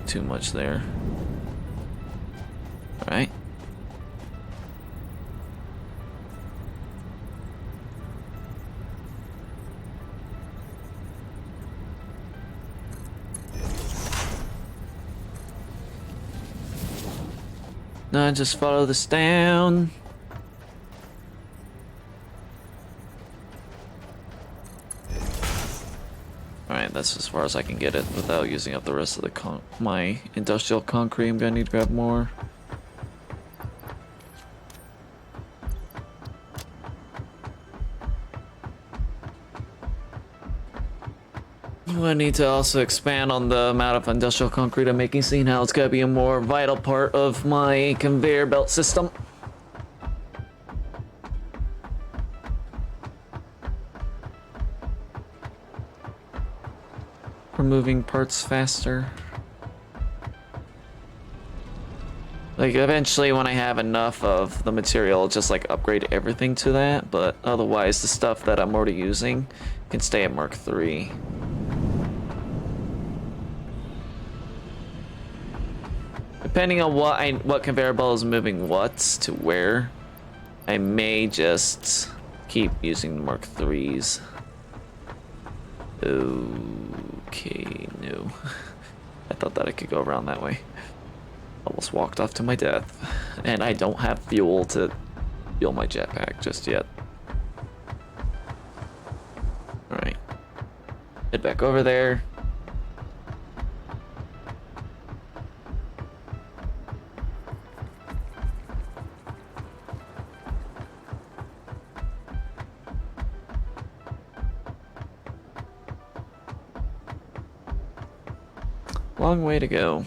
Too much there. Alright. Now just follow this down. Alright, that's as far as I can get it without using up the rest of the my industrial concrete. I'm gonna need to grab more. I need to also expand on the amount of industrial concrete I'm making, seeing how it's gonna be a more vital part of my conveyor belt system. For moving parts faster. Like, eventually when I have enough of the material, I'll just like upgrade everything to that, but otherwise the stuff that I'm already using can stay at Mark III. Depending on what conveyor belt is moving what to where, I may just keep using the Mark IIIs. Okay, no. I thought that I could go around that way. Almost walked off to my death. And I don't have fuel to fuel my jetpack just yet. Alright. Head back over there. Long way to go.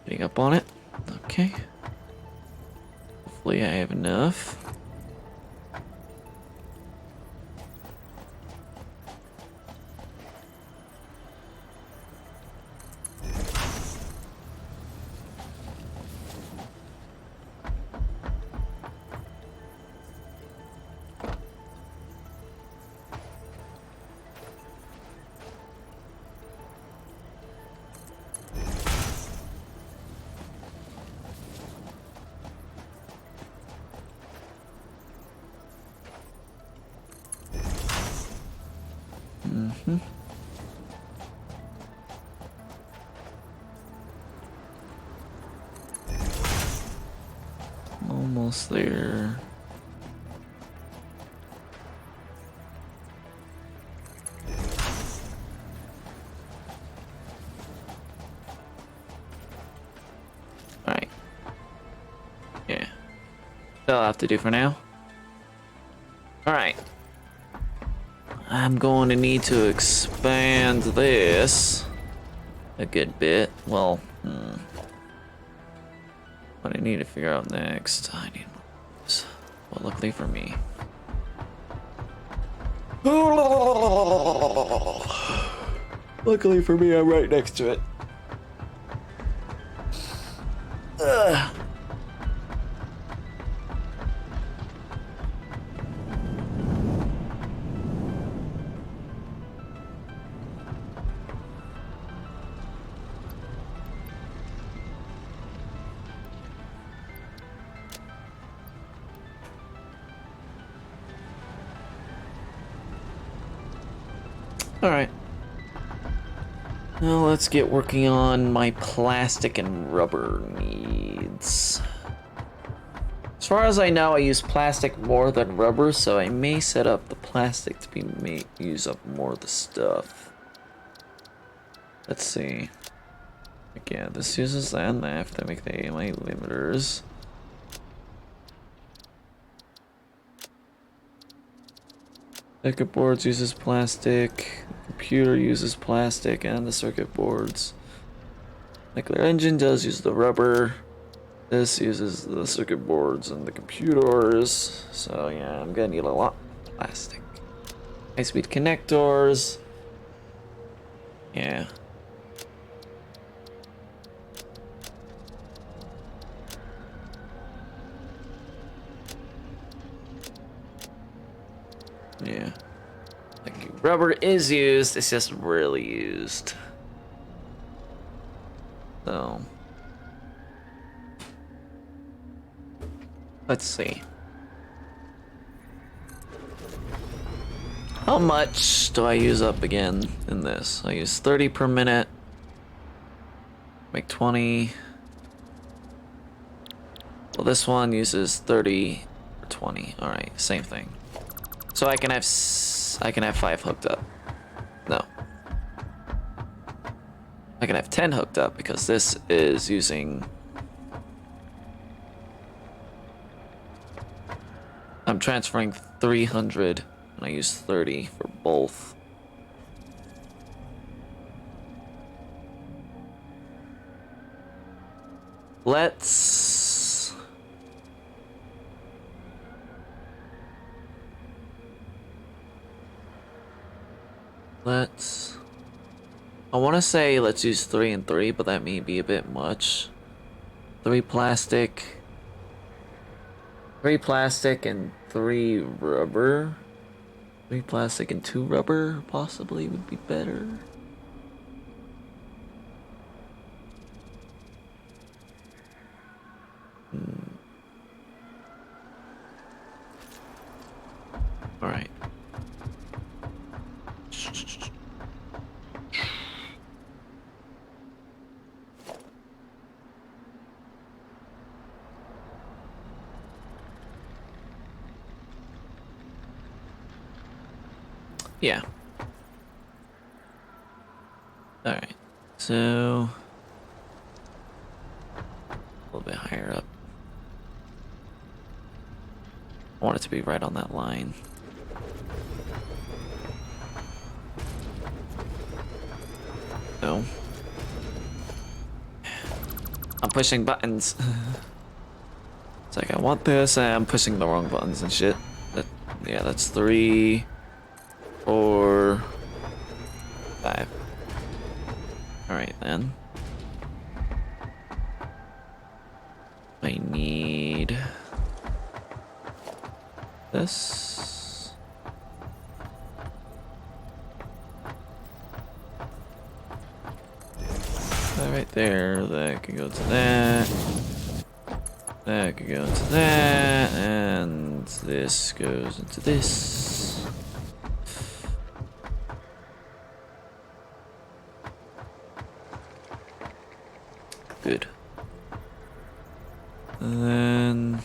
Getting up on it. Okay. Hopefully I have enough. Almost there. Alright. Yeah. That'll have to do for now. Alright. I'm going to need to expand this a good bit. Well, what I need to figure out next, I need more of this. Well, luckily for me. Luckily for me, I'm right next to it. Ugh. Alright. Now let's get working on my plastic and rubber needs. As far as I know, I use plastic more than rubber, so I may set up the plastic to use up more of the stuff. Let's see. Again, this uses that and that to make the AMI limiters. Circuit boards uses plastic, computer uses plastic, and the circuit boards. Nuclear engine does use the rubber. This uses the circuit boards and the computers. So yeah, I'm gonna need a lot of plastic. High-speed connectors. Yeah. Yeah. Like, rubber is used, it's just really used. So. Let's see. How much do I use up again in this? I use 30 per minute. Make 20. Well, this one uses 30 or 20. Alright, same thing. So I can have 5 hooked up. No. I can have 10 hooked up because this is using... I'm transferring 300 and I use 30 for both. Let's I want to say let's use 3 and 3, but that may be a bit much. 3 plastic. 3 plastic and 3 rubber. 3 plastic and 2 rubber possibly would be better. All right. Yeah. All right. So a little bit higher up. I want it to be right on that line. No. I'm pushing buttons. It's like, I want this, and I'm pushing the wrong buttons and shit. Yeah, that's 3, 4, 5. Alright then. I need this. That right there, that could go to that. That could go into that, and this goes into this. Good. And then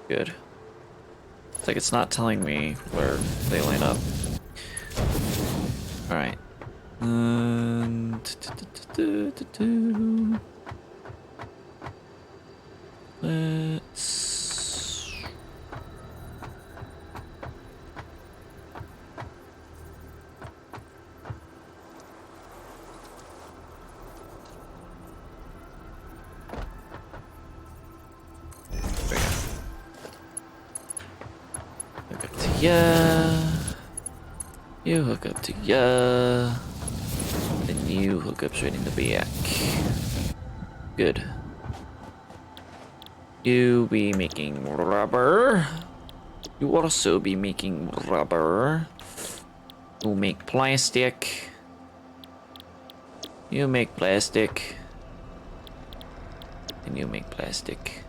good. It's like it's not telling me where they line up. All right. Let's. There we go. Hook up to ya. You hook up to ya. Then you hook up straight into back. Good. You be making rubber. You also be making rubber. You make plastic. You make plastic. And you make plastic.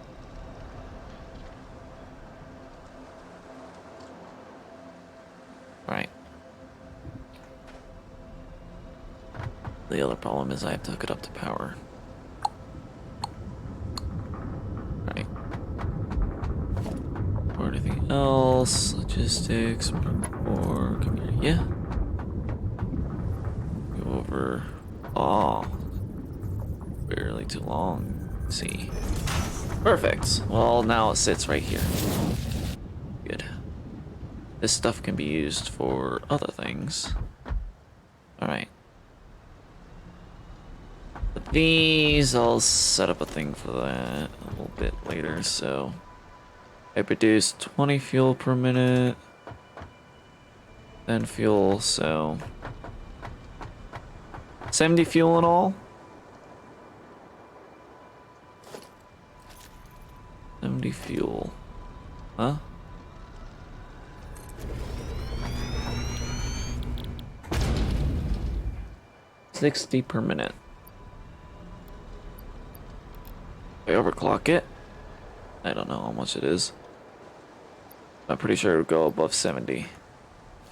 Right. The other problem is I have to hook it up to power. Right. Or anything else? Logistics, or come here. Yeah. Go over. Oh. Barely too long. Let's see. Perfect. Well, now it sits right here. Good. This stuff can be used for other things. Alright. But these, I'll set up a thing for that a little bit later, so... I produce 20 fuel per minute. Then fuel, so... 70 fuel in all? 70 fuel. Huh? $60 per minute. I overclock it. I don't know how much it is. I'm pretty sure it would go above 70.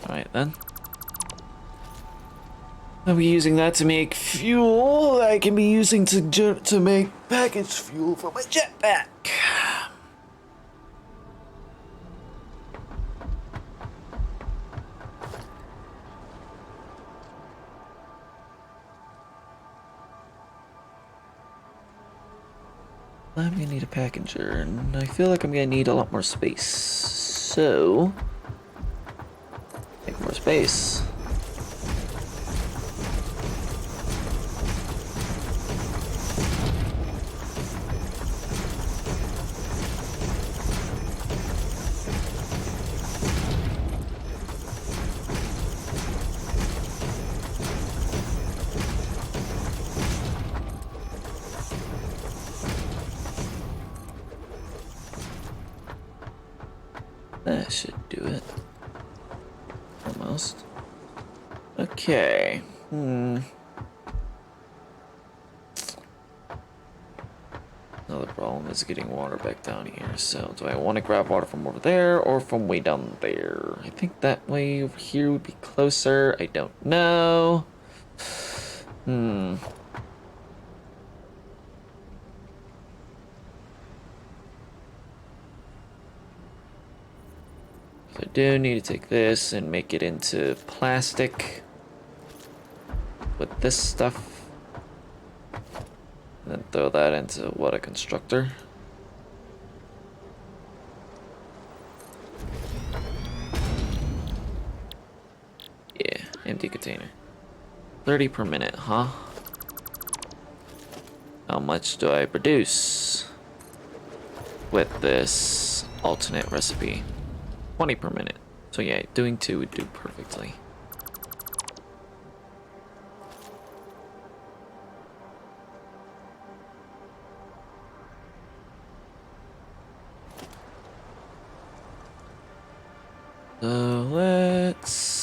Alright then. I'll be using that to make fuel that I can be using to make packaged fuel for my jetpack. I'm gonna need a packager, and I feel like I'm gonna need a lot more space. So, make more space. That should do it. Almost. Okay. Another problem is getting water back down here. So, do I want to grab water from over there or from way down there? I think that way over here would be closer. I don't know. So I do need to take this and make it into plastic with this stuff. And then throw that into what, a constructor? Yeah, empty container. 30 per minute, huh? How much do I produce with this alternate recipe? 20 per minute. So yeah, doing 2 would do perfectly. So let's...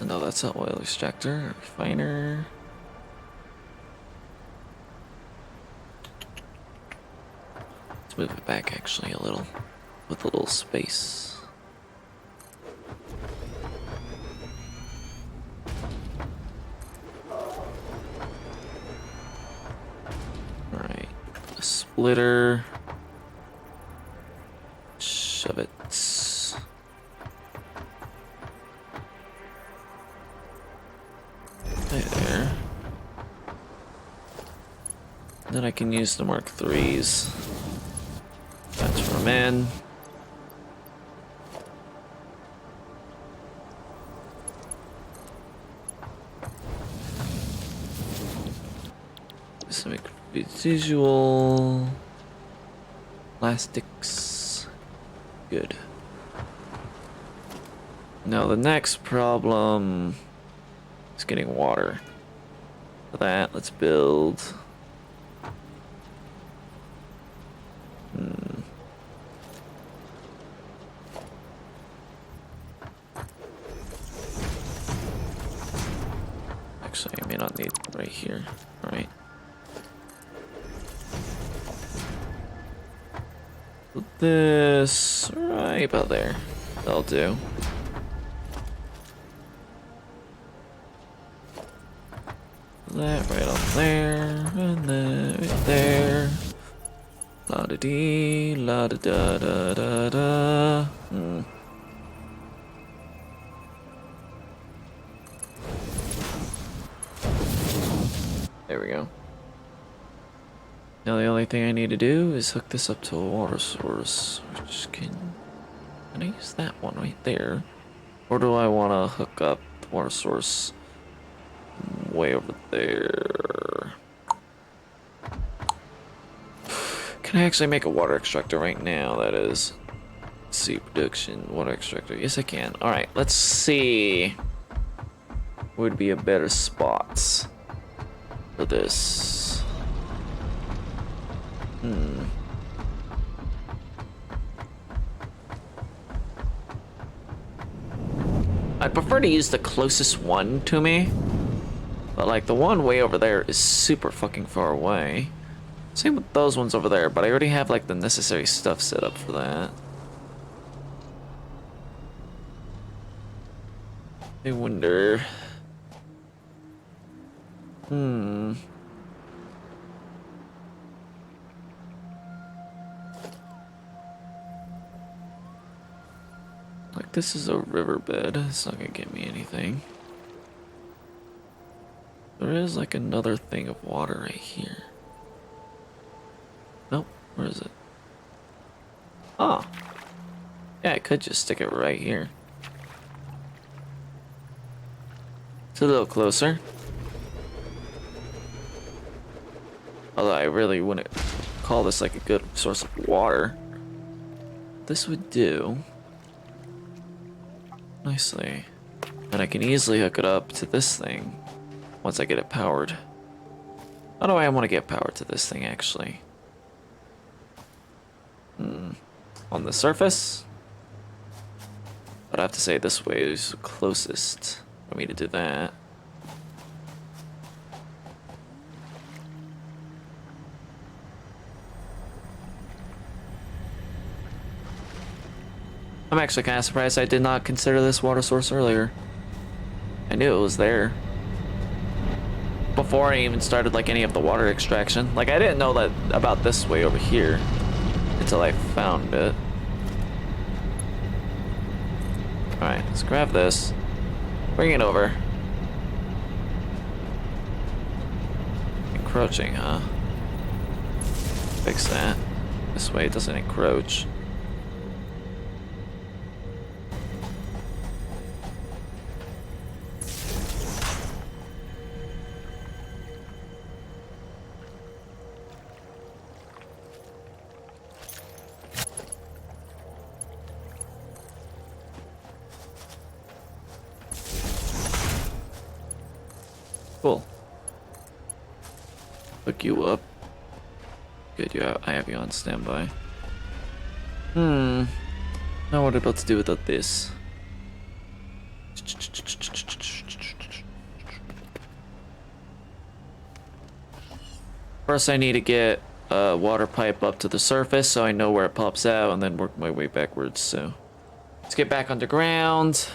No, that's not oil extractor, refiner. Let's move it back actually a little, with a little space. Alright, a splitter. Shove it. Right there. Then I can use the Mark IIIs. Transfer them in. Just make visual plastics. Good. Now the next problem is getting water. For that, let's build. Actually, I may not need right here. All right. Put this right about there. That'll do. That right on there, and that right there. La da dee, la da da da da da. There we go. Now the only thing I need to do is hook this up to a water source, which can I use that one right there? Or do I want to hook up the water source way over there? Can I actually make a water extractor right now? That is, seed production, water extractor. Yes, I can. All right, let's see. Would be a better spot for this. I'd prefer to use the closest one to me, but like the one way over there is super fucking far away. Same with those ones over there, but I already have like the necessary stuff set up for that. I wonder. Like this is a riverbed. It's not gonna get me anything. There is like another thing of water right here. Nope, where is it? Oh. Yeah, I could just stick it right here. It's a little closer. Although I really wouldn't call this like a good source of water. This would do nicely. And I can easily hook it up to this thing once I get it powered. How do I want to get power to this thing actually? On the surface? But I have to say this way is closest for me to do that. I'm actually kind of surprised I did not consider this water source earlier. I knew it was there. Before I even started like any of the water extraction. Like I didn't know that about this way over here until I found it. Alright, let's grab this. Bring it over. Encroaching, huh? Fix that. This way it doesn't encroach. Cool. Hook you up. Good, I have you on standby. Now what about to do without this? First I need to get a water pipe up to the surface so I know where it pops out and then work my way backwards, so. Let's get back underground.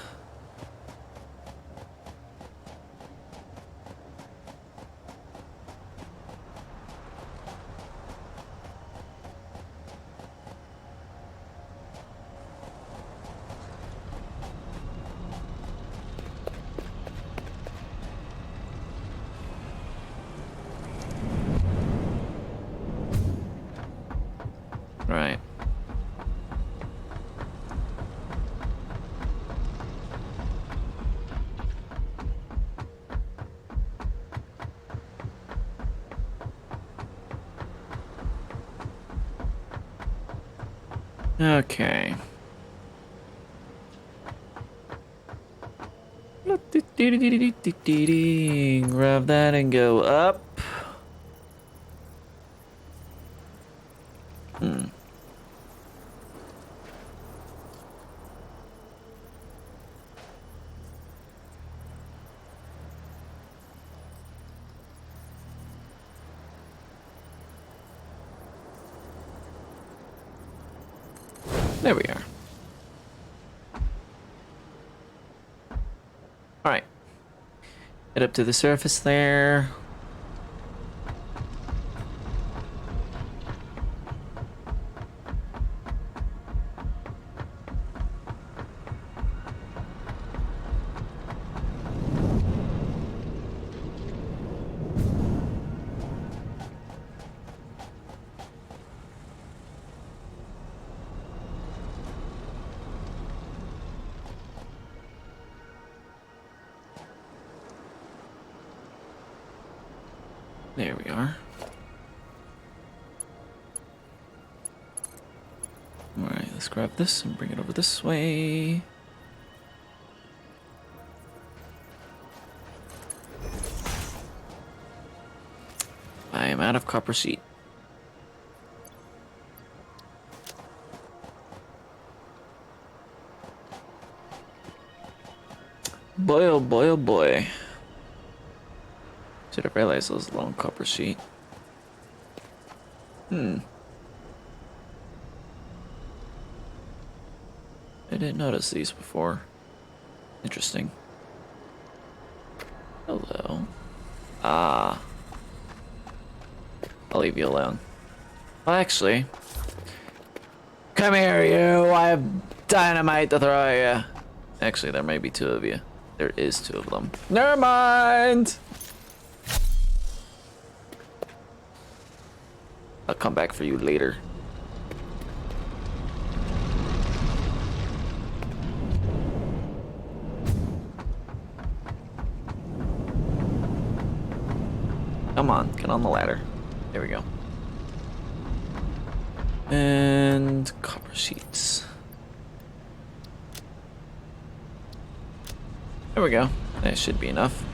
Right. Okay. Grab that and go up. There we are. Alright. Get up to the surface there. There we are. Alright, let's grab this and bring it over this way. I am out of copper sheet. Boy, oh boy, oh boy. Should have realized those long copper sheet. I didn't notice these before. Interesting. Hello. Ah. I'll leave you alone. Well, actually. Come here, you! I have dynamite to throw at you. Actually, there may be two of you. There is two of them. Never mind! I'll come back for you later. Come on, get on the ladder. There we go. And copper sheets. There we go. That should be enough.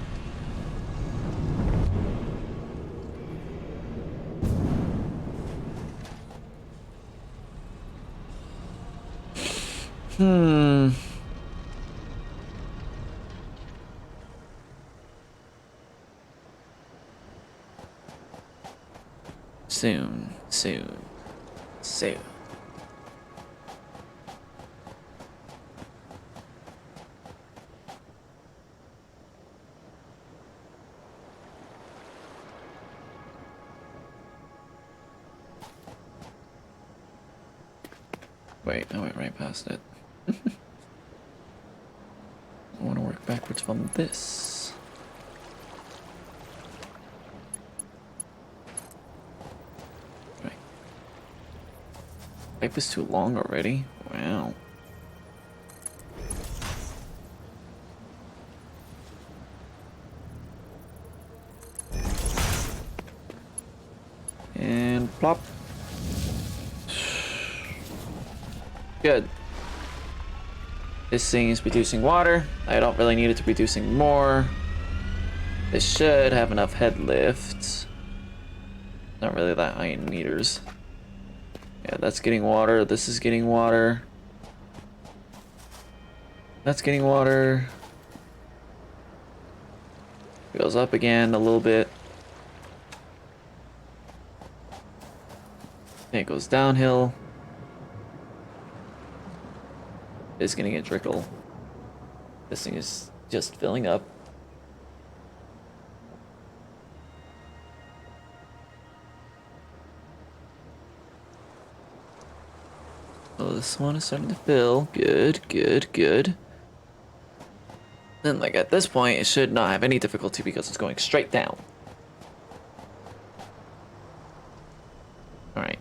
Soon, soon, soon. Wait, I went right past it. I want to work backwards from this. Right. Pipe is too long already. Wow. And plop. Good. This thing is producing water. I don't really need it to be producing more. This should have enough head lift. Not really that high in meters. Yeah, that's getting water. This is getting water. That's getting water. Goes up again a little bit. And it goes downhill. It's gonna get trickle. This thing is just filling up. Oh, this one is starting to fill. Good, good, good. Then, like, at this point, it should not have any difficulty because it's going straight down. Alright.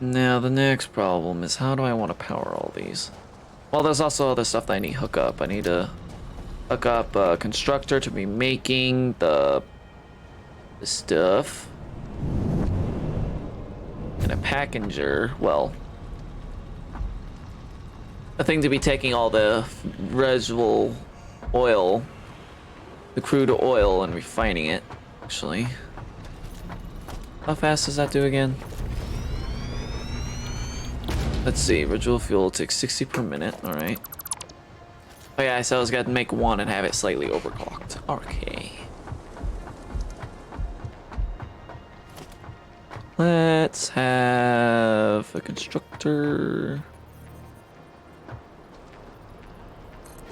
Now, the next problem is how do I want to power all these? Well, there's also other stuff that I need to hook up. I need to hook up a constructor to be making the stuff. And a packager, well, a thing to be taking all the residual oil, the crude oil, and refining it, actually. How fast does that do again? Let's see, residual fuel takes 60 per minute, alright. Oh yeah, so I was gonna make one and have it slightly overclocked. Okay. Let's have a constructor.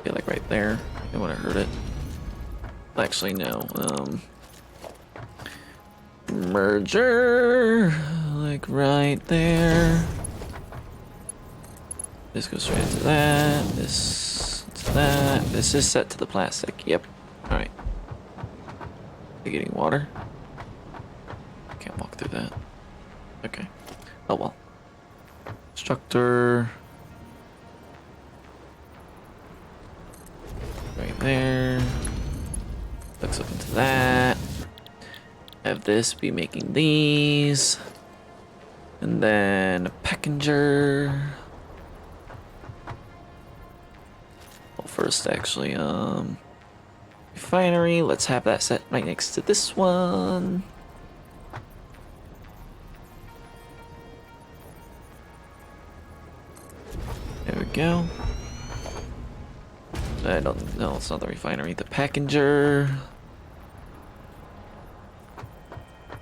Yeah, like right there. I want to hurt it. Actually, no. Merger, like right there. This goes straight into that. This to that. This is set to the plastic. Yep. All right. Are you getting water? Can't walk through that. Okay. Oh well. Constructor. Right there. Hooks up into that. Have this be making these. And then a packager. Well, first actually, refinery. Let's have that set right next to this one. There we go. I don't know, it's not the refinery, the packager.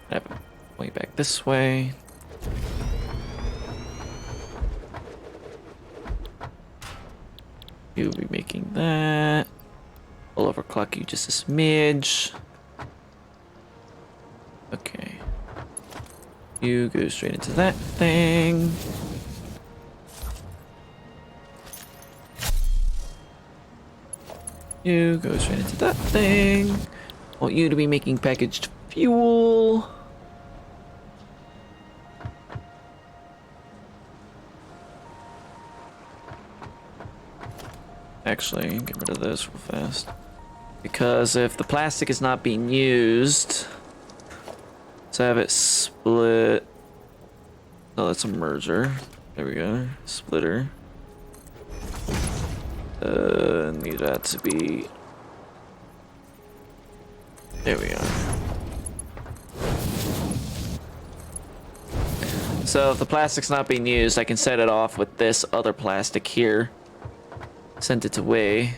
Have it way back this way. You'll be making that. I'll overclock you just a smidge. Okay. You go straight into that thing. You go straight into that thing. I want you to be making packaged fuel. Actually, get rid of this real fast. Because if the plastic is not being used, let's have it split. Oh, that's a merger. There we go. Splitter. Need that to be. There we are. So if the plastic's not being used, I can set it off with this other plastic here. Send it away.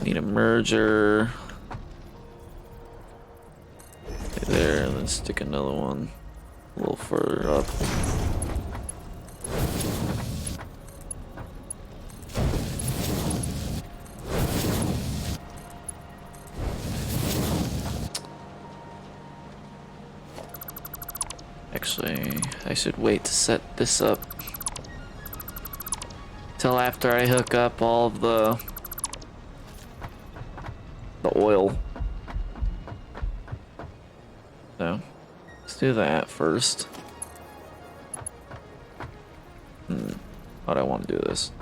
Need a merger. and stick another one a little further up. Actually, I should wait to set this up till after I hook up all of the oil. So, let's do that first. How do I want to do this?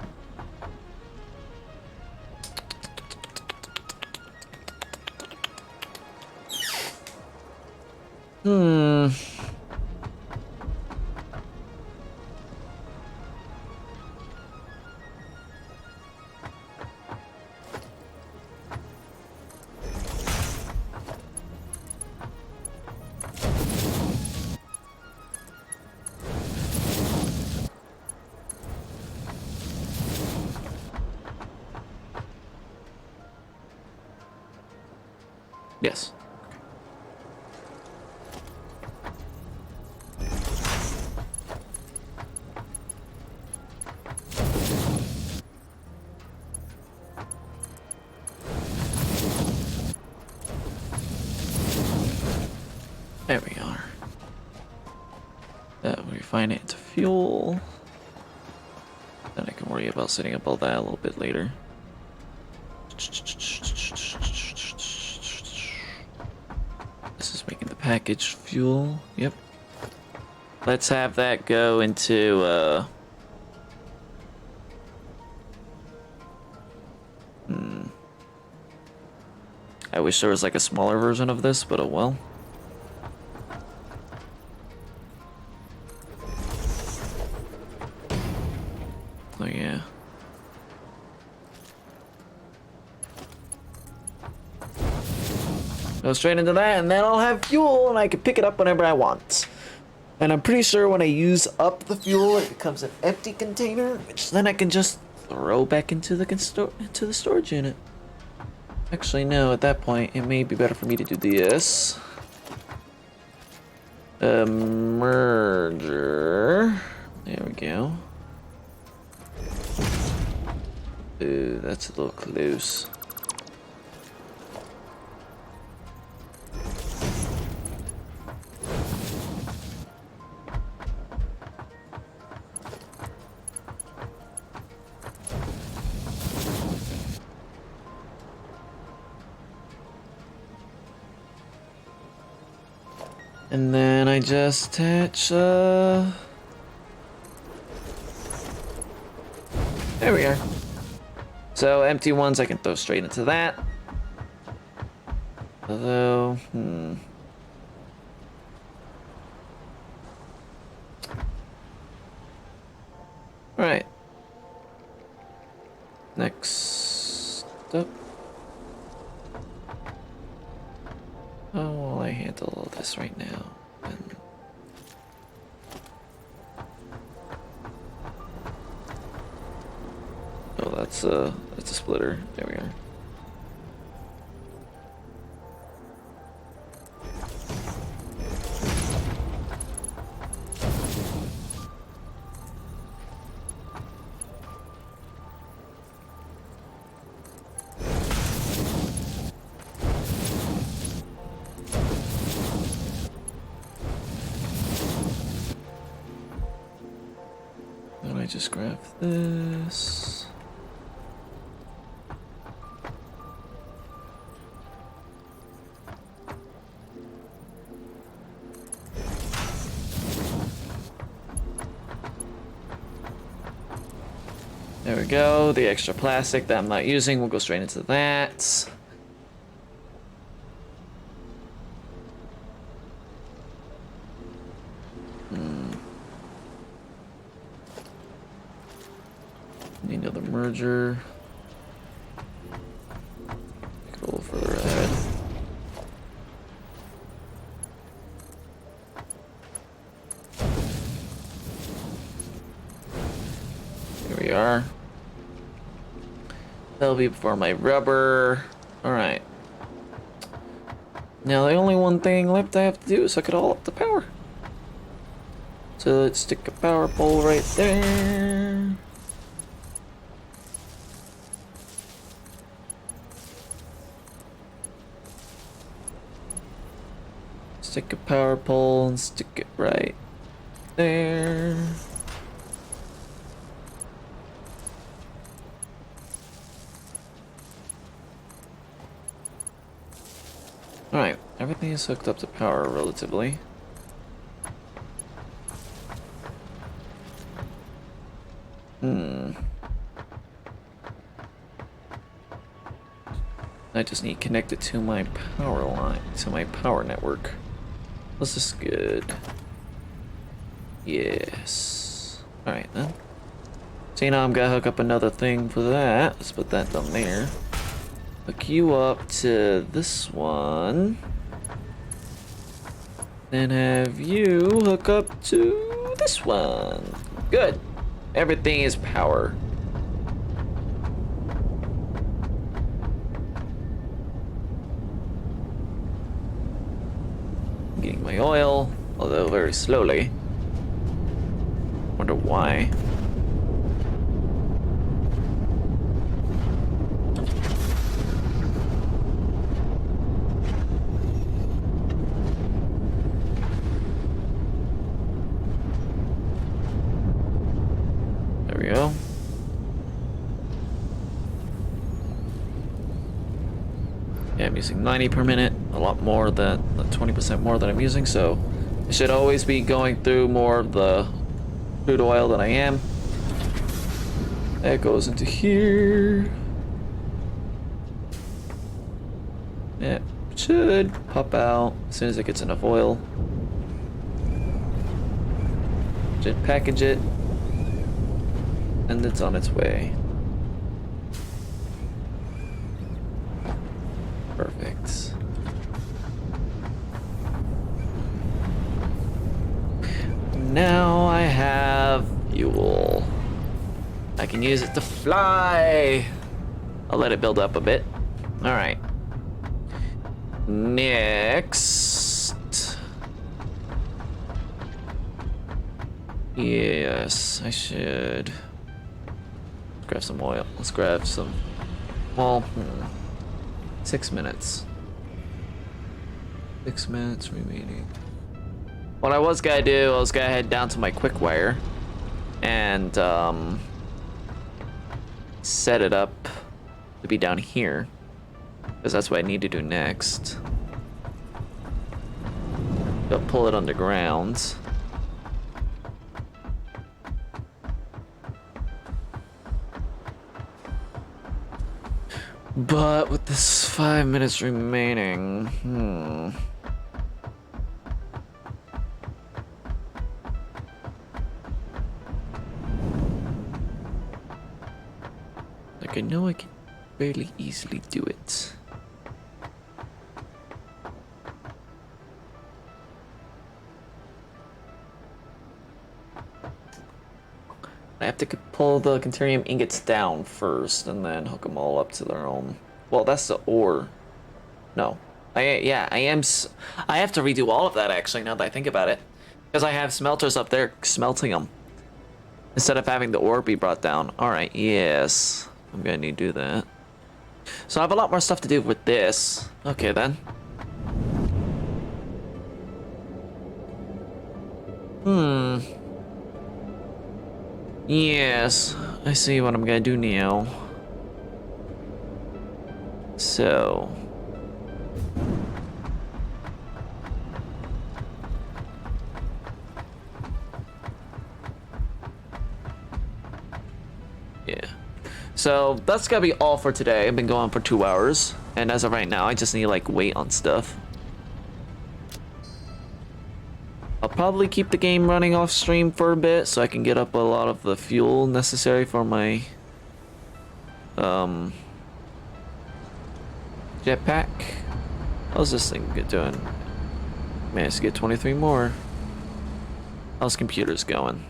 Yes. There we are. That we refine it into fuel. Then I can worry about setting up all that a little bit later. This is making the package fuel. Yep. Let's have that go into I wish there was like a smaller version of this, but oh well. Oh yeah. Go straight into that, and then I'll have fuel, and I can pick it up whenever I want. And I'm pretty sure when I use up the fuel, it becomes an empty container, which then I can just throw back into the storage unit. Actually, no. At that point, it may be better for me to do this. Merger. There we go. Ooh, that's a little close. And then I just attach, there we are. So empty ones I can throw straight into that. Although, Alright. Next up. How will I handle all this right now? Oh, that's a splitter. There we are. Then I just grab this. There we go. The extra plastic that I'm not using will go straight into that. Need another merger. Go a little further ahead. Here we are. That'll be for my rubber. Alright. Now the only one thing left I have to do is hook it all up to power. So let's stick a power pole right there. Stick a power pole and stick it right there. Alright, everything is hooked up to power relatively. I just need to connect it to my power line, to my power network. This is good. Yes. Alright then. So now I'm gonna hook up another thing for that. Let's put that down there. Hook you up to this one. Then have you hook up to this one. Good. Everything is power. Getting my oil, although very slowly. Wonder why. There we go. Yeah, I'm using 90 per minute, a lot more than 20% more than I'm using, so I should always be going through more of the crude oil than I am. That goes into here. Yeah, should pop out as soon as it gets enough oil. Should package it, and it's on its way. Perfect. Now I have fuel. I can use it to fly. I'll let it build up a bit. All right. Next. Yes, I should grab some oil. Let's grab some. Well, 6 minutes. 6 minutes remaining. What I was gonna do, I was gonna head down to my quick wire and set it up to be down here, because that's what I need to do next. Go pull it underground. But with this 5 minutes remaining, Like, I know I can fairly easily do it. I have to pull the Conterium ingots down first and then hook them all up to their own. Well, that's the ore. No. I have to redo all of that actually, now that I think about it. Because I have smelters up there smelting them. Instead of having the ore be brought down. Alright, yes. I'm gonna need to do that. So I have a lot more stuff to do with this. Okay then. Yes, I see what I'm gonna do now. So. Yeah. So that's gonna be all for today. I've been going for 2 hours. And as of right now, I just need like wait on stuff. I'll probably keep the game running off stream for a bit so I can get up a lot of the fuel necessary for my jetpack. How's this thing doing? Managed to get 23 more. How's computers going?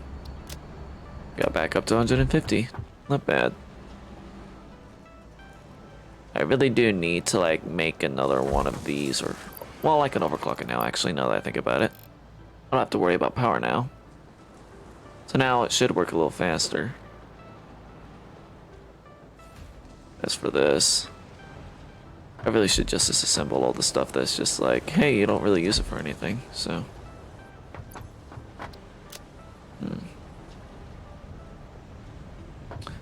Got back up to 150. Not bad. I really do need to like make another one of these or Well, I can overclock it now, actually, now that I think about it. I don't have to worry about power now. So now it should work a little faster. As for this, I really should just disassemble all the stuff that's just like, hey, you don't really use it for anything, so.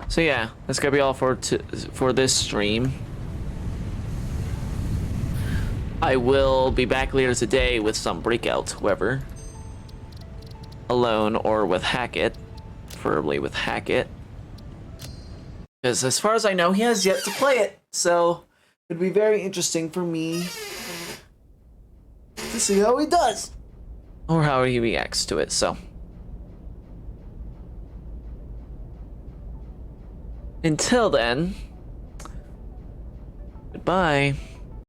So yeah, that's gonna be all for this stream. I will be back later today with some Breakout, whoever. Alone or with Hackett. Preferably with Hackett. Because as far as I know, he has yet to play it. So, it'd be very interesting for me to see how he does. Or how he reacts to it, so. Until then, goodbye.